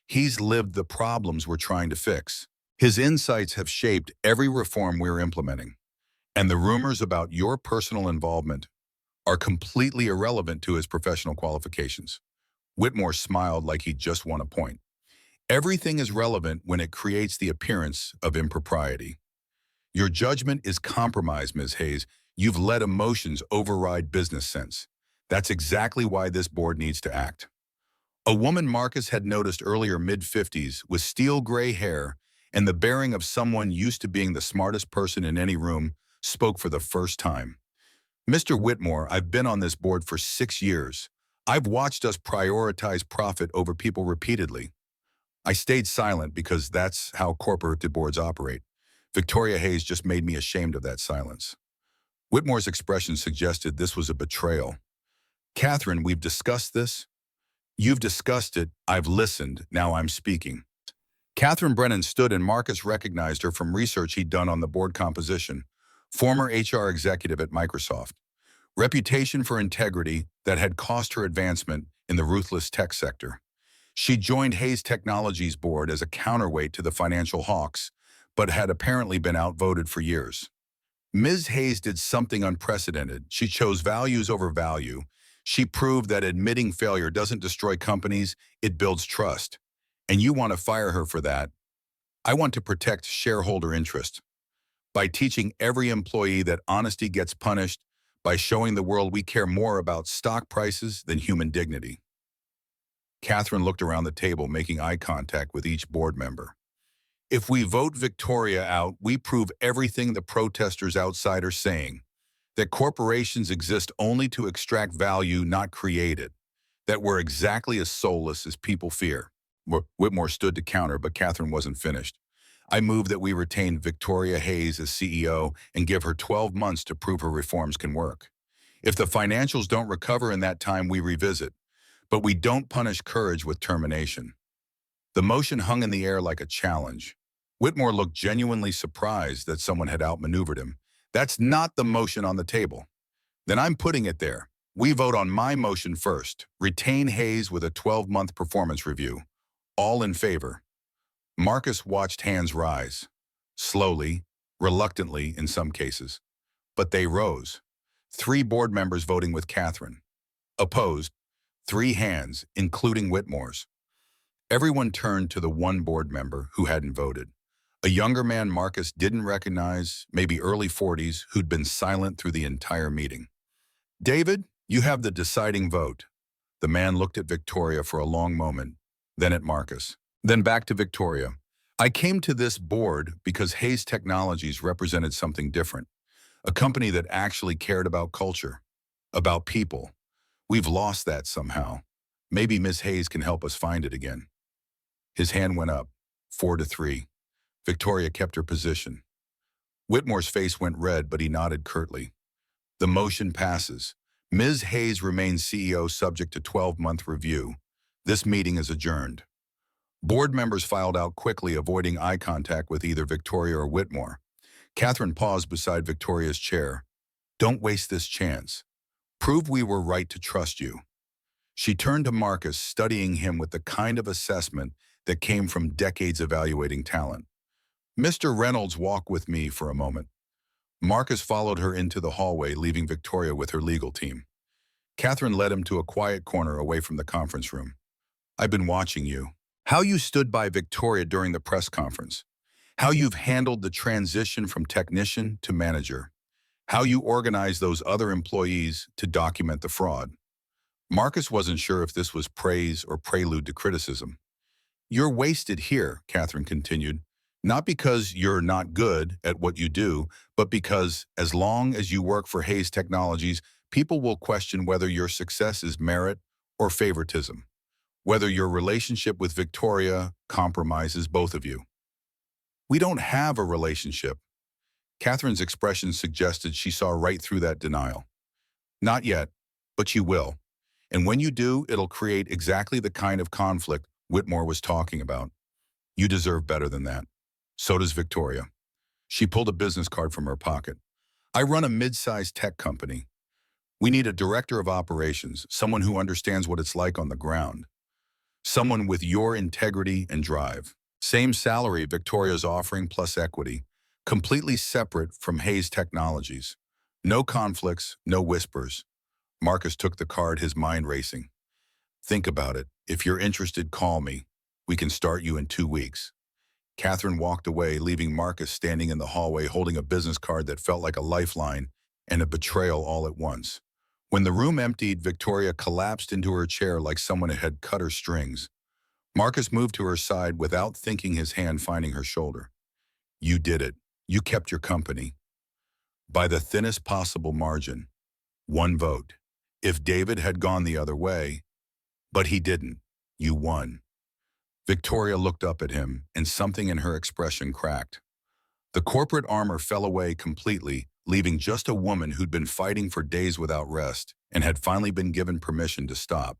He's lived the problems we're trying to fix. His insights have shaped every reform we're implementing. And the rumors about your personal involvement are completely irrelevant to his professional qualifications. Whitmore smiled like he'd just won a point. Everything is relevant when it creates the appearance of impropriety. Your judgment is compromised, Ms. Hayes. You've let emotions override business sense. That's exactly why this board needs to act. A woman Marcus had noticed earlier, mid-50s, with steel gray hair and the bearing of someone used to being the smartest person in any room, spoke for the first time. Mr. Whitmore, I've been on this board for 6 years. I've watched us prioritize profit over people repeatedly. I stayed silent because that's how corporate boards operate. Victoria Hayes just made me ashamed of that silence. Whitmore's expression suggested this was a betrayal. Catherine, we've discussed this. You've discussed it. I've listened. Now I'm speaking. Catherine Brennan stood and Marcus recognized her from research he'd done on the board composition. Former HR executive at Microsoft. Reputation for integrity that had cost her advancement in the ruthless tech sector. She joined Hayes Technologies board as a counterweight to the financial hawks, but had apparently been outvoted for years. Ms. Hayes did something unprecedented. She chose values over value. She proved that admitting failure doesn't destroy companies, it builds trust. And you want to fire her for that. I want to protect shareholder interest. By teaching every employee that honesty gets punished, by showing the world we care more about stock prices than human dignity. Catherine looked around the table, making eye contact with each board member. If we vote Victoria out, we prove everything the protesters outside are saying, that corporations exist only to extract value, not create it, that we're exactly as soulless as people fear. Whitmore stood to counter, but Catherine wasn't finished. I move that we retain Victoria Hayes as CEO and give her 12 months to prove her reforms can work. If the financials don't recover in that time, we revisit, but we don't punish courage with termination. The motion hung in the air like a challenge. Whitmore looked genuinely surprised that someone had outmaneuvered him. That's not the motion on the table. Then I'm putting it there. We vote on my motion first. Retain Hayes with a 12-month performance review. All in favor. Marcus watched hands rise. Slowly, reluctantly in some cases. But they rose. 3 board members voting with Catherine. Opposed, 3 hands, including Whitmore's. Everyone turned to the one board member who hadn't voted. A younger man Marcus didn't recognize, maybe early 40s, who'd been silent through the entire meeting. David, you have the deciding vote. The man looked at Victoria for a long moment, then at Marcus, then back to Victoria. I came to this board because Hayes Technologies represented something different. A company that actually cared about culture, about people. We've lost that somehow. Maybe Ms. Hayes can help us find it again. His hand went up, 4-3. Victoria kept her position. Whitmore's face went red, but he nodded curtly. The motion passes. Ms. Hayes remains CEO subject to 12-month review. This meeting is adjourned. Board members filed out quickly, avoiding eye contact with either Victoria or Whitmore. Catherine paused beside Victoria's chair. Don't waste this chance. Prove we were right to trust you. She turned to Marcus, studying him with the kind of assessment that came from decades evaluating talent. Mr. Reynolds, walk with me for a moment. Marcus followed her into the hallway, leaving Victoria with her legal team. Catherine led him to a quiet corner away from the conference room. I've been watching you. How you stood by Victoria during the press conference. How you've handled the transition from technician to manager. How you organized those other employees to document the fraud. Marcus wasn't sure if this was praise or prelude to criticism. You're wasted here, Catherine continued. Not because you're not good at what you do, but because as long as you work for Hayes Technologies, people will question whether your success is merit or favoritism, whether your relationship with Victoria compromises both of you. We don't have a relationship. Catherine's expression suggested she saw right through that denial. Not yet, but you will. And when you do, it'll create exactly the kind of conflict Whitmore was talking about. You deserve better than that. So does Victoria. She pulled a business card from her pocket. I run a mid-sized tech company. We need a director of operations, someone who understands what it's like on the ground. Someone with your integrity and drive. Same salary Victoria's offering plus equity. Completely separate from Hayes Technologies. No conflicts, no whispers. Marcus took the card, his mind racing. Think about it. If you're interested, call me. We can start you in 2 weeks. Catherine walked away, leaving Marcus standing in the hallway holding a business card that felt like a lifeline and a betrayal all at once. When the room emptied, Victoria collapsed into her chair like someone had cut her strings. Marcus moved to her side without thinking, his hand finding her shoulder. You did it. You kept your company. by the thinnest possible margin, 1 vote. If David had gone the other way, but he didn't, you won. Victoria looked up at him, and something in her expression cracked. The corporate armor fell away completely, leaving just a woman who'd been fighting for days without rest and had finally been given permission to stop.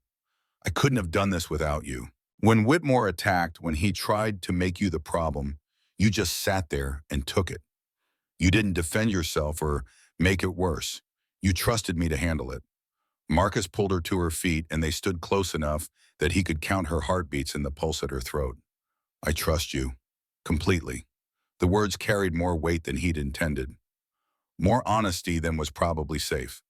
I couldn't have done this without you. When Whitmore attacked, when he tried to make you the problem, you just sat there and took it. You didn't defend yourself or make it worse. You trusted me to handle it. Marcus pulled her to her feet, and they stood close enough that he could count her heartbeats and the pulse at her throat. I trust you. Completely. The words carried more weight than he'd intended. More honesty than was probably safe.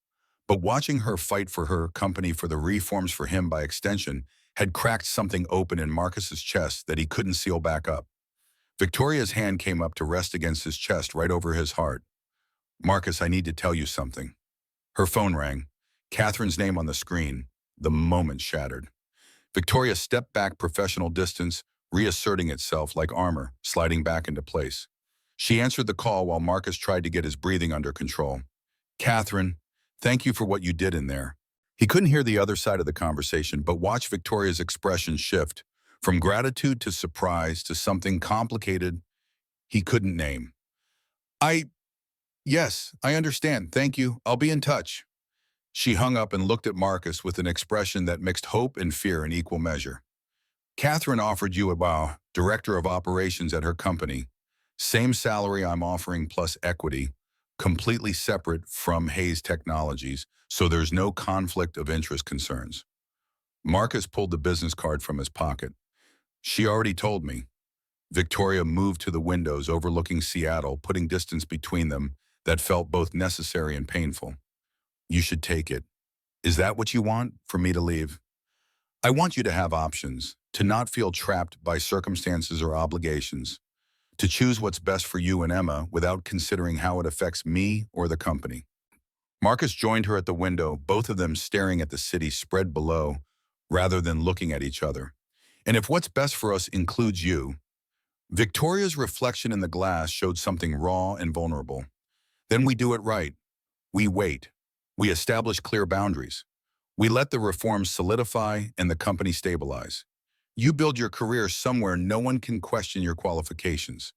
But watching her fight for her company, for the reforms, for him by extension, had cracked something open in Marcus's chest that he couldn't seal back up. Victoria's hand came up to rest against his chest right over his heart. Marcus, I need to tell you something. Her phone rang. Catherine's name on the screen. The moment shattered. Victoria stepped back, professional distance, reasserting itself like armor, sliding back into place. She answered the call while Marcus tried to get his breathing under control. Catherine, thank you for what you did in there. He couldn't hear the other side of the conversation, but watched Victoria's expression shift from gratitude to surprise to something complicated he couldn't name. Yes, I understand. Thank you. I'll be in touch. She hung up and looked at Marcus with an expression that mixed hope and fear in equal measure. Catherine offered you a director of operations at her company. Same salary I'm offering plus equity, completely separate from Hayes Technologies, so there's no conflict of interest concerns. Marcus pulled the business card from his pocket. She already told me. Victoria moved to the windows overlooking Seattle, putting distance between them that felt both necessary and painful. You should take it. Is that what you want, for me to leave? I want you to have options, to not feel trapped by circumstances or obligations, to choose what's best for you and Emma without considering how it affects me or the company. Marcus joined her at the window, both of them staring at the city spread below, rather than looking at each other. And if what's best for us includes you, Victoria's reflection in the glass showed something raw and vulnerable. Then we do it right. We wait. We establish clear boundaries. We let the reforms solidify and the company stabilize. You build your career somewhere no one can question your qualifications.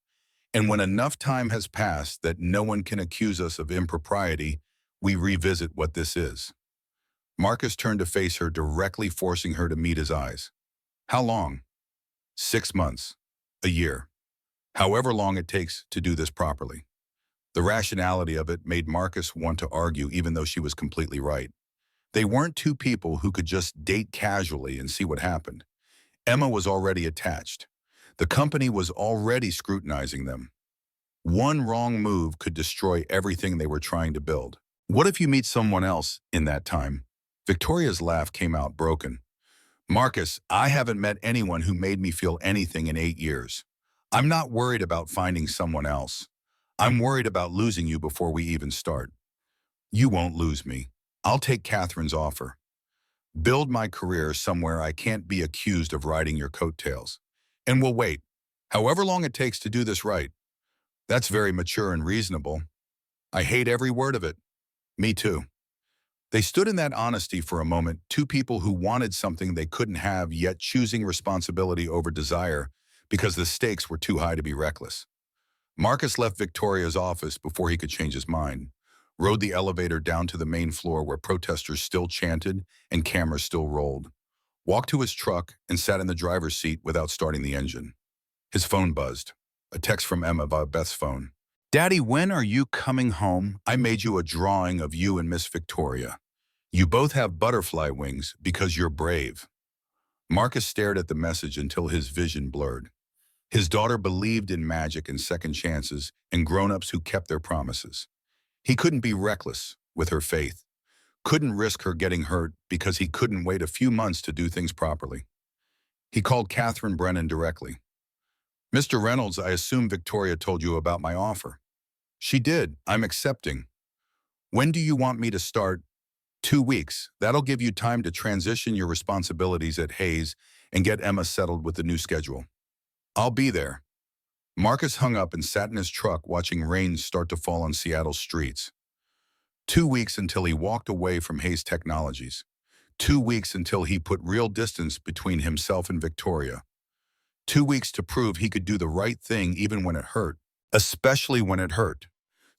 And when enough time has passed that no one can accuse us of impropriety, we revisit what this is. Marcus turned to face her directly, forcing her to meet his eyes. How long? 6 months. A year. However long it takes to do this properly. The rationality of it made Marcus want to argue, even though she was completely right. They weren't two people who could just date casually and see what happened. Emma was already attached. The company was already scrutinizing them. One wrong move could destroy everything they were trying to build. What if you meet someone else in that time? Victoria's laugh came out broken. Marcus, I haven't met anyone who made me feel anything in 8 years. I'm not worried about finding someone else. I'm worried about losing you before we even start. You won't lose me. I'll take Catherine's offer. Build my career somewhere I can't be accused of riding your coattails. And we'll wait, however long it takes to do this right. That's very mature and reasonable. I hate every word of it. Me too. They stood in that honesty for a moment, two people who wanted something they couldn't have, yet choosing responsibility over desire because the stakes were too high to be reckless. Marcus left Victoria's office before he could change his mind, rode the elevator down to the main floor where protesters still chanted and cameras still rolled, walked to his truck and sat in the driver's seat without starting the engine. His phone buzzed. A text from Emma via Beth's phone. Daddy, when are you coming home? I made you a drawing of you and Miss Victoria. You both have butterfly wings because you're brave. Marcus stared at the message until his vision blurred. His daughter believed in magic and second chances and grown-ups who kept their promises. He couldn't be reckless with her faith, couldn't risk her getting hurt because he couldn't wait a few months to do things properly. He called Catherine Brennan directly. Mr. Reynolds, I assume Victoria told you about my offer. She did. I'm accepting. When do you want me to start? 2 weeks. That'll give you time to transition your responsibilities at Hayes and get Emma settled with the new schedule. I'll be there. Marcus hung up and sat in his truck watching rain start to fall on Seattle's streets. 2 weeks until he walked away from Hayes Technologies. 2 weeks until he put real distance between himself and Victoria. 2 weeks to prove he could do the right thing even when it hurt, especially when it hurt.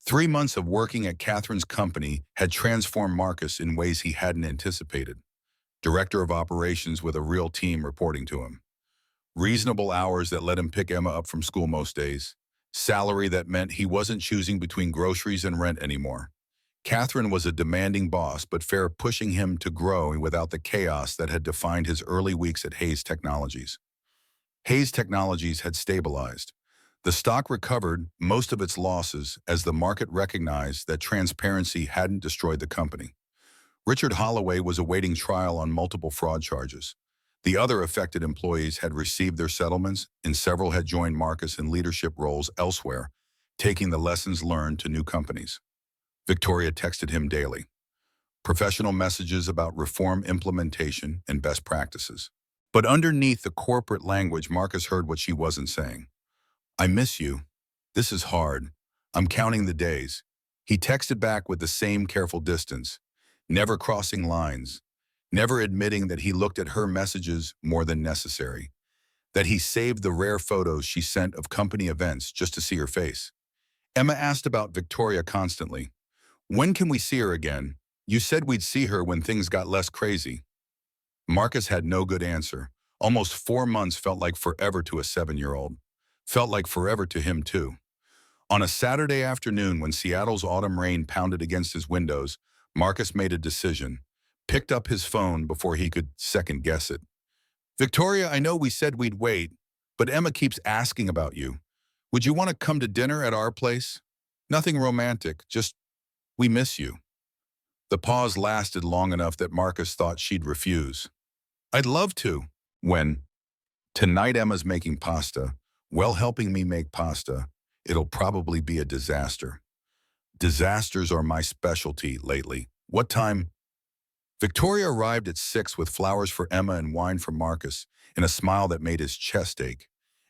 3 months of working at Catherine's company had transformed Marcus in ways he hadn't anticipated. Director of operations with a real team reporting to him. Reasonable hours that let him pick Emma up from school most days. Salary that meant he wasn't choosing between groceries and rent anymore. Catherine was a demanding boss, but fair, pushing him to grow without the chaos that had defined his early weeks at Hayes Technologies. Hayes Technologies had stabilized. The stock recovered most of its losses as the market recognized that transparency hadn't destroyed the company. Richard Holloway was awaiting trial on multiple fraud charges. The other affected employees had received their settlements, and several had joined Marcus in leadership roles elsewhere, taking the lessons learned to new companies. Victoria texted him daily. Professional messages about reform implementation and best practices. But underneath the corporate language, Marcus heard what she wasn't saying. I miss you. This is hard. I'm counting the days. He texted back with the same careful distance, never crossing lines, never admitting that he looked at her messages more than necessary, that he saved the rare photos she sent of company events just to see her face. Emma asked about Victoria constantly. When can we see her again? You said we'd see her when things got less crazy. Marcus had no good answer. Almost 4 months felt like forever to a 7-year-old. Felt like forever to him too. On a Saturday afternoon when Seattle's autumn rain pounded against his windows, Marcus made a decision, picked up his phone before he could second-guess it. Victoria, I know we said we'd wait, but Emma keeps asking about you. Would you want to come to dinner at our place? Nothing romantic, just we miss you. The pause lasted long enough that Marcus thought she'd refuse. I'd love to. When? Tonight Emma's making pasta. Well, helping me make pasta. It'll probably be a disaster. Disasters are my specialty lately. What time? Victoria arrived at 6 with flowers for Emma and wine for Marcus, and a smile that made his chest ache.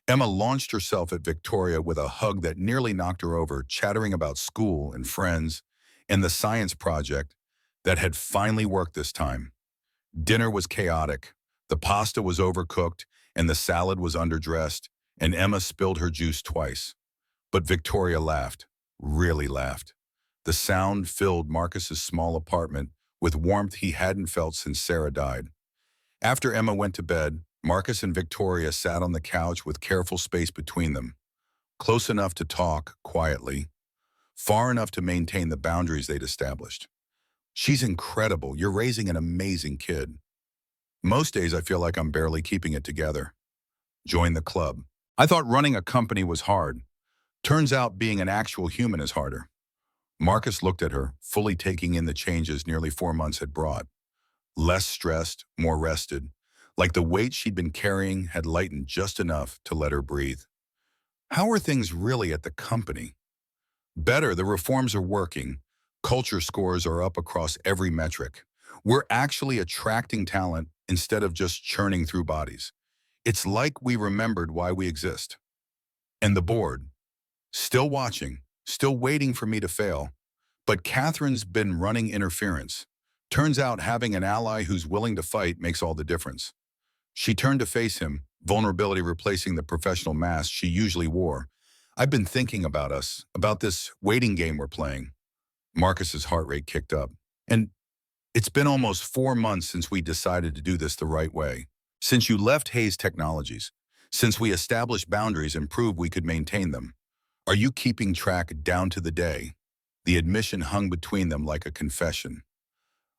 Emma launched herself at Victoria with a hug that nearly knocked her over, chattering about school and friends and the science project that had finally worked this time. Dinner was chaotic. The pasta was overcooked, and the salad was underdressed, and Emma spilled her juice twice. But Victoria laughed, really laughed. The sound filled Marcus's small apartment with warmth he hadn't felt since Sarah died. After Emma went to bed, Marcus and Victoria sat on the couch with careful space between them, close enough to talk quietly, far enough to maintain the boundaries they'd established. She's incredible. You're raising an amazing kid. Most days I feel like I'm barely keeping it together. Join the club. I thought running a company was hard. Turns out being an actual human is harder. Marcus looked at her, fully taking in the changes nearly 4 months had brought. Less stressed, more rested, like the weight she'd been carrying had lightened just enough to let her breathe. How are things really at the company? Better, the reforms are working. Culture scores are up across every metric. We're actually attracting talent instead of just churning through bodies. It's like we remembered why we exist. And the board, still watching, still waiting for me to fail. But Catherine's been running interference. Turns out having an ally who's willing to fight makes all the difference. She turned to face him, vulnerability replacing the professional mask she usually wore. I've been thinking about us, about this waiting game we're playing. Marcus's heart rate kicked up. And it's been almost 4 months since we decided to do this the right way. Since you left Hayes Technologies. Since we established boundaries and proved we could maintain them. Are you keeping track down to the day? The admission hung between them like a confession.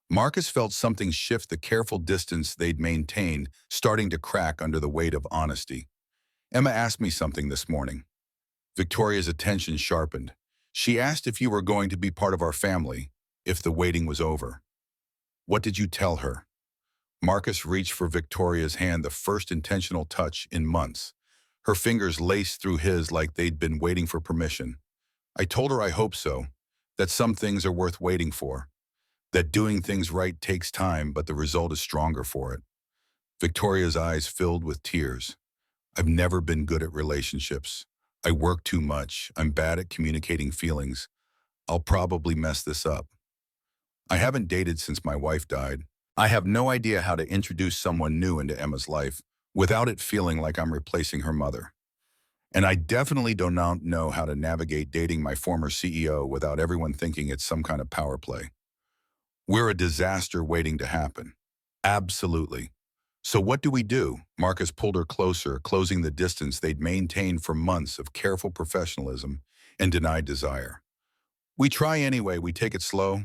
Marcus felt something shift, the careful distance they'd maintained, starting to crack under the weight of honesty. Emma asked me something this morning. Victoria's attention sharpened. She asked if you were going to be part of our family, if the waiting was over. What did you tell her? Marcus reached for Victoria's hand, the first intentional touch in months. Her fingers laced through his like they'd been waiting for permission. I told her I hope so, that some things are worth waiting for, that doing things right takes time, but the result is stronger for it. Victoria's eyes filled with tears. I've never been good at relationships. I work too much. I'm bad at communicating feelings. I'll probably mess this up. I haven't dated since my wife died. I have no idea how to introduce someone new into Emma's life without it feeling like I'm replacing her mother. And I definitely do not know how to navigate dating my former CEO without everyone thinking it's some kind of power play. We're a disaster waiting to happen. Absolutely. So what do we do? Marcus pulled her closer, closing the distance they'd maintained for months of careful professionalism and denied desire. We try anyway. We take it slow.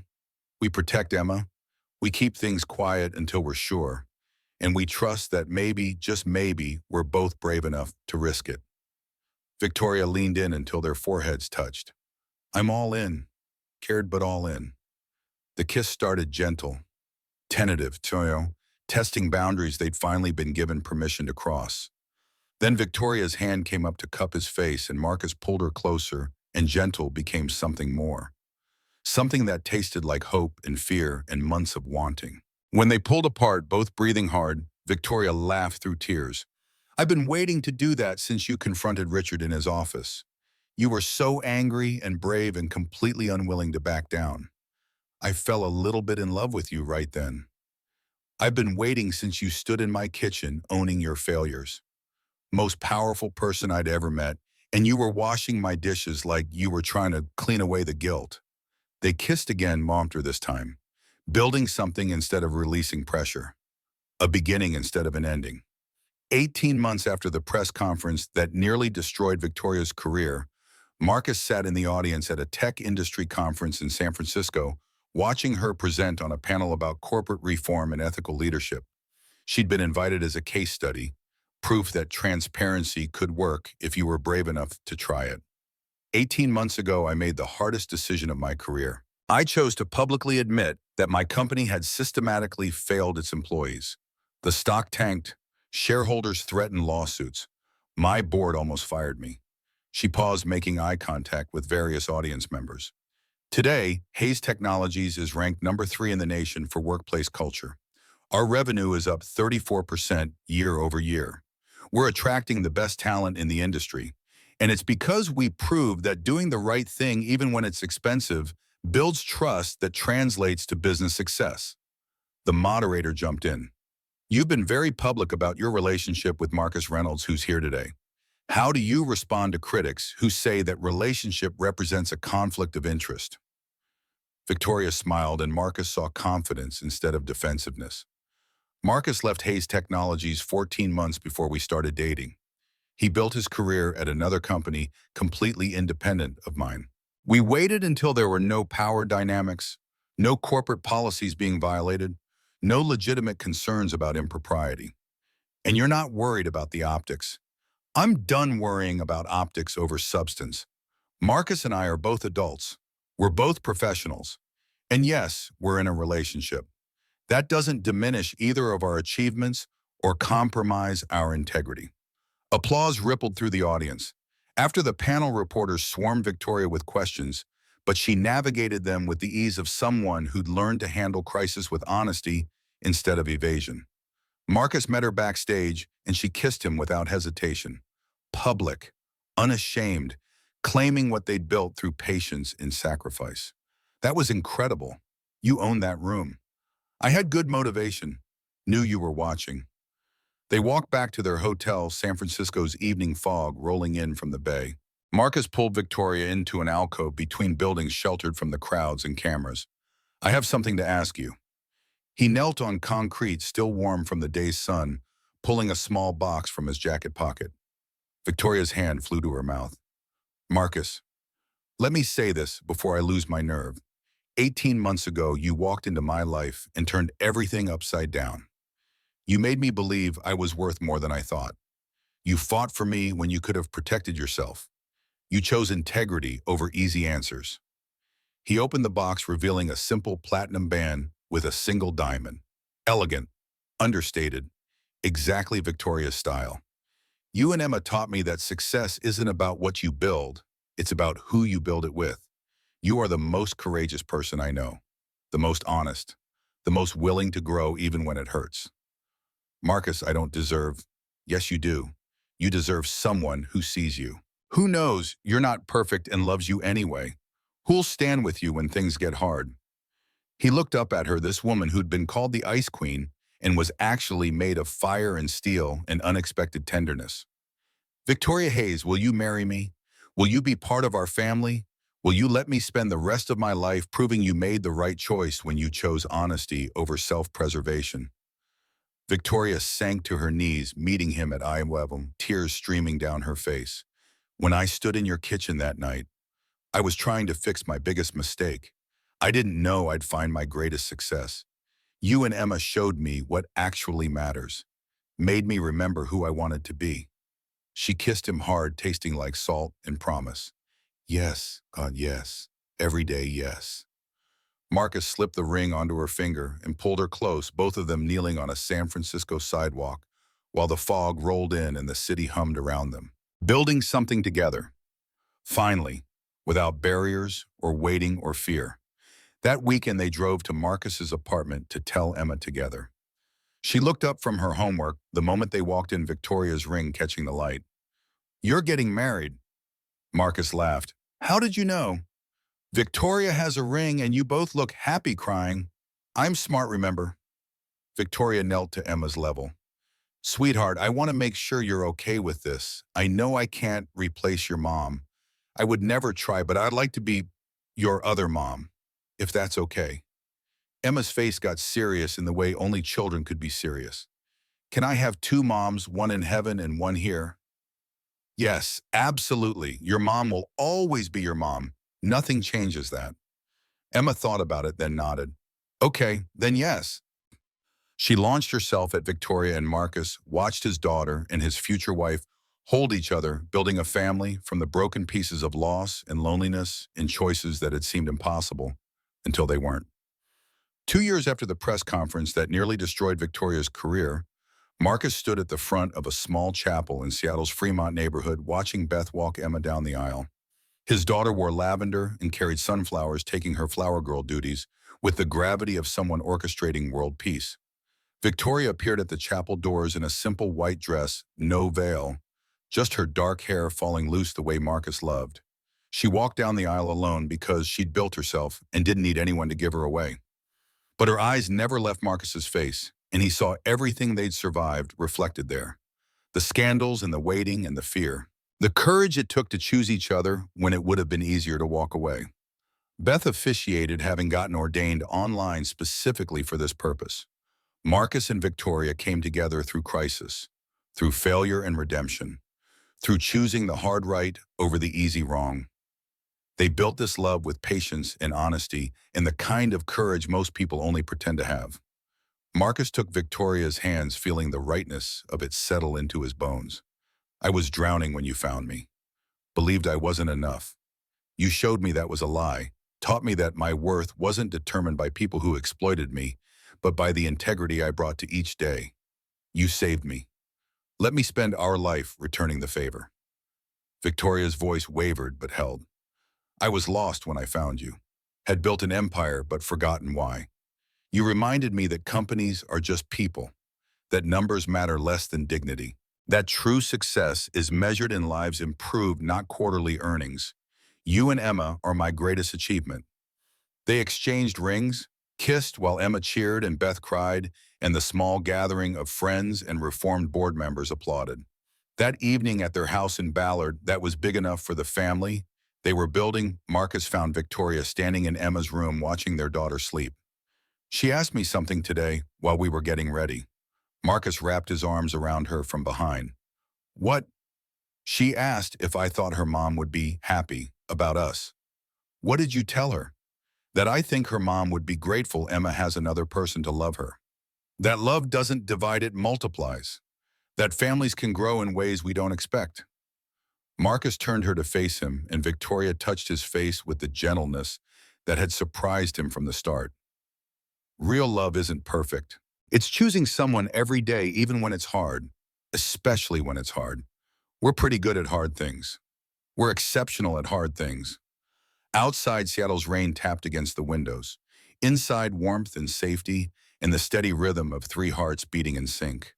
We protect Emma. We keep things quiet until we're sure. And we trust that maybe, just maybe, we're both brave enough to risk it. Victoria leaned in until their foreheads touched. I'm all in, cared but all in. The kiss started gentle, tentative, testing boundaries they'd finally been given permission to cross. Then Victoria's hand came up to cup his face and Marcus pulled her closer, and gentle became something more. Something that tasted like hope and fear and months of wanting. When they pulled apart, both breathing hard, Victoria laughed through tears. I've been waiting to do that since you confronted Richard in his office. You were so angry and brave and completely unwilling to back down. I fell a little bit in love with you right then. I've been waiting since you stood in my kitchen owning your failures. Most powerful person I'd ever met, and you were washing my dishes like you were trying to clean away the guilt. They kissed again, mommed this time, building something instead of releasing pressure, a beginning instead of an ending. 18 months after the press conference that nearly destroyed Victoria's career, Marcus sat in the audience at a tech industry conference in San Francisco, watching her present on a panel about corporate reform and ethical leadership. She'd been invited as a case study, proof that transparency could work if you were brave enough to try it. 18 months ago, I made the hardest decision of my career. I chose to publicly admit that my company had systematically failed its employees. The stock tanked, shareholders threatened lawsuits. My board almost fired me. She paused, making eye contact with various audience members. Today, Hayes Technologies is ranked number 3 in the nation for workplace culture. Our revenue is up 34% year over year. We're attracting the best talent in the industry. And it's because we proved that doing the right thing, even when it's expensive, builds trust that translates to business success. The moderator jumped in. You've been very public about your relationship with Marcus Reynolds, who's here today. How do you respond to critics who say that relationship represents a conflict of interest? Victoria smiled and Marcus saw confidence instead of defensiveness. Marcus left Hayes Technologies 14 months before we started dating. He built his career at another company completely independent of mine. We waited until there were no power dynamics, no corporate policies being violated, no legitimate concerns about impropriety. And you're not worried about the optics. I'm done worrying about optics over substance. Marcus and I are both adults. We're both professionals. And yes, we're in a relationship. That doesn't diminish either of our achievements or compromise our integrity. Applause rippled through the audience. After the panel, reporters swarmed Victoria with questions, but she navigated them with the ease of someone who'd learned to handle crisis with honesty instead of evasion. Marcus met her backstage, and she kissed him without hesitation. Public, unashamed, claiming what they'd built through patience and sacrifice. That was incredible. You owned that room. I had good motivation, knew you were watching. They walked back to their hotel, San Francisco's evening fog rolling in from the bay. Marcus pulled Victoria into an alcove between buildings sheltered from the crowds and cameras. I have something to ask you. He knelt on concrete, still warm from the day's sun, pulling a small box from his jacket pocket. Victoria's hand flew to her mouth. Marcus, let me say this before I lose my nerve. 18 months ago, you walked into my life and turned everything upside down. You made me believe I was worth more than I thought. You fought for me when you could have protected yourself. You chose integrity over easy answers. He opened the box, revealing a simple platinum band with a single diamond. Elegant, understated, exactly Victoria's style. You and Emma taught me that success isn't about what you build, it's about who you build it with. You are the most courageous person I know, the most honest, the most willing to grow even when it hurts. Marcus, I don't deserve. Yes, you do. You deserve someone who sees you. Who knows you're not perfect and loves you anyway? Who'll stand with you when things get hard? He looked up at her, this woman who'd been called the Ice Queen and was actually made of fire and steel and unexpected tenderness. Victoria Hayes, will you marry me? Will you be part of our family? Will you let me spend the rest of my life proving you made the right choice when you chose honesty over self-preservation? Victoria sank to her knees, meeting him at eye level, tears streaming down her face. When I stood in your kitchen that night, I was trying to fix my biggest mistake. I didn't know I'd find my greatest success. You and Emma showed me what actually matters, made me remember who I wanted to be. She kissed him hard, tasting like salt, and promise. Yes, God, yes. Every day, yes. Marcus slipped the ring onto her finger and pulled her close, both of them kneeling on a San Francisco sidewalk, while the fog rolled in and the city hummed around them. Building something together. Finally, without barriers or waiting or fear. That weekend they drove to Marcus's apartment to tell Emma together. She looked up from her homework the moment they walked in, Victoria's ring catching the light. You're getting married. Marcus laughed. How did you know? Victoria has a ring and you both look happy crying. I'm smart, remember? Victoria knelt to Emma's level. Sweetheart, I want to make sure you're okay with this. I know I can't replace your mom. I would never try, but I'd like to be your other mom, if that's okay. Emma's face got serious in the way only children could be serious. Can I have two moms, one in heaven and one here? Yes, absolutely. Your mom will always be your mom. Nothing changes that. Emma thought about it, then nodded. Okay, then yes. She launched herself at Victoria, and Marcus watched his daughter and his future wife hold each other, building a family from the broken pieces of loss and loneliness and choices that had seemed impossible until they weren't. 2 years after the press conference that nearly destroyed Victoria's career, Marcus stood at the front of a small chapel in Seattle's Fremont neighborhood watching Beth walk Emma down the aisle. His daughter wore lavender and carried sunflowers, taking her flower girl duties with the gravity of someone orchestrating world peace. Victoria appeared at the chapel doors in a simple white dress, no veil, just her dark hair falling loose the way Marcus loved. She walked down the aisle alone because she'd built herself and didn't need anyone to give her away. But her eyes never left Marcus's face, and he saw everything they'd survived reflected there. The scandals and the waiting and the fear. The courage it took to choose each other when it would have been easier to walk away. Beth officiated, having gotten ordained online specifically for this purpose. Marcus and Victoria came together through crisis, through failure and redemption, through choosing the hard right over the easy wrong. They built this love with patience and honesty and the kind of courage most people only pretend to have. Marcus took Victoria's hands, feeling the rightness of it settle into his bones. I was drowning when you found me. Believed I wasn't enough. You showed me that was a lie, taught me that my worth wasn't determined by people who exploited me, but by the integrity I brought to each day. You saved me. Let me spend our life returning the favor. Victoria's voice wavered but held. I was lost when I found you. Had built an empire but forgotten why. You reminded me that companies are just people, that numbers matter less than dignity, that true success is measured in lives improved, not quarterly earnings. You and Emma are my greatest achievement. They exchanged rings, kissed while Emma cheered and Beth cried, and the small gathering of friends and reformed board members applauded. That evening at their house in Ballard that was big enough for the family they were building, Marcus found Victoria standing in Emma's room watching their daughter sleep. She asked me something today while we were getting ready. Marcus wrapped his arms around her from behind. What? She asked if I thought her mom would be happy about us. What did you tell her? That I think her mom would be grateful Emma has another person to love her. That love doesn't divide, it multiplies. That families can grow in ways we don't expect. Marcus turned her to face him, and Victoria touched his face with the gentleness that had surprised him from the start. Real love isn't perfect. It's choosing someone every day, even when it's hard, especially when it's hard. We're pretty good at hard things. We're exceptional at hard things. Outside, Seattle's rain tapped against the windows. Inside, warmth and safety and the steady rhythm of three hearts beating in sync.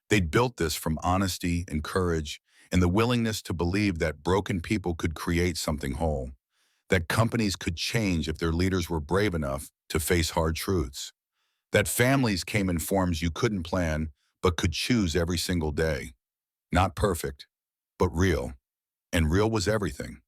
They'd built this from honesty and courage, and the willingness to believe that broken people could create something whole, that companies could change if their leaders were brave enough to face hard truths, that families came in forms you couldn't plan but could choose every single day. Not perfect, but real. And real was everything.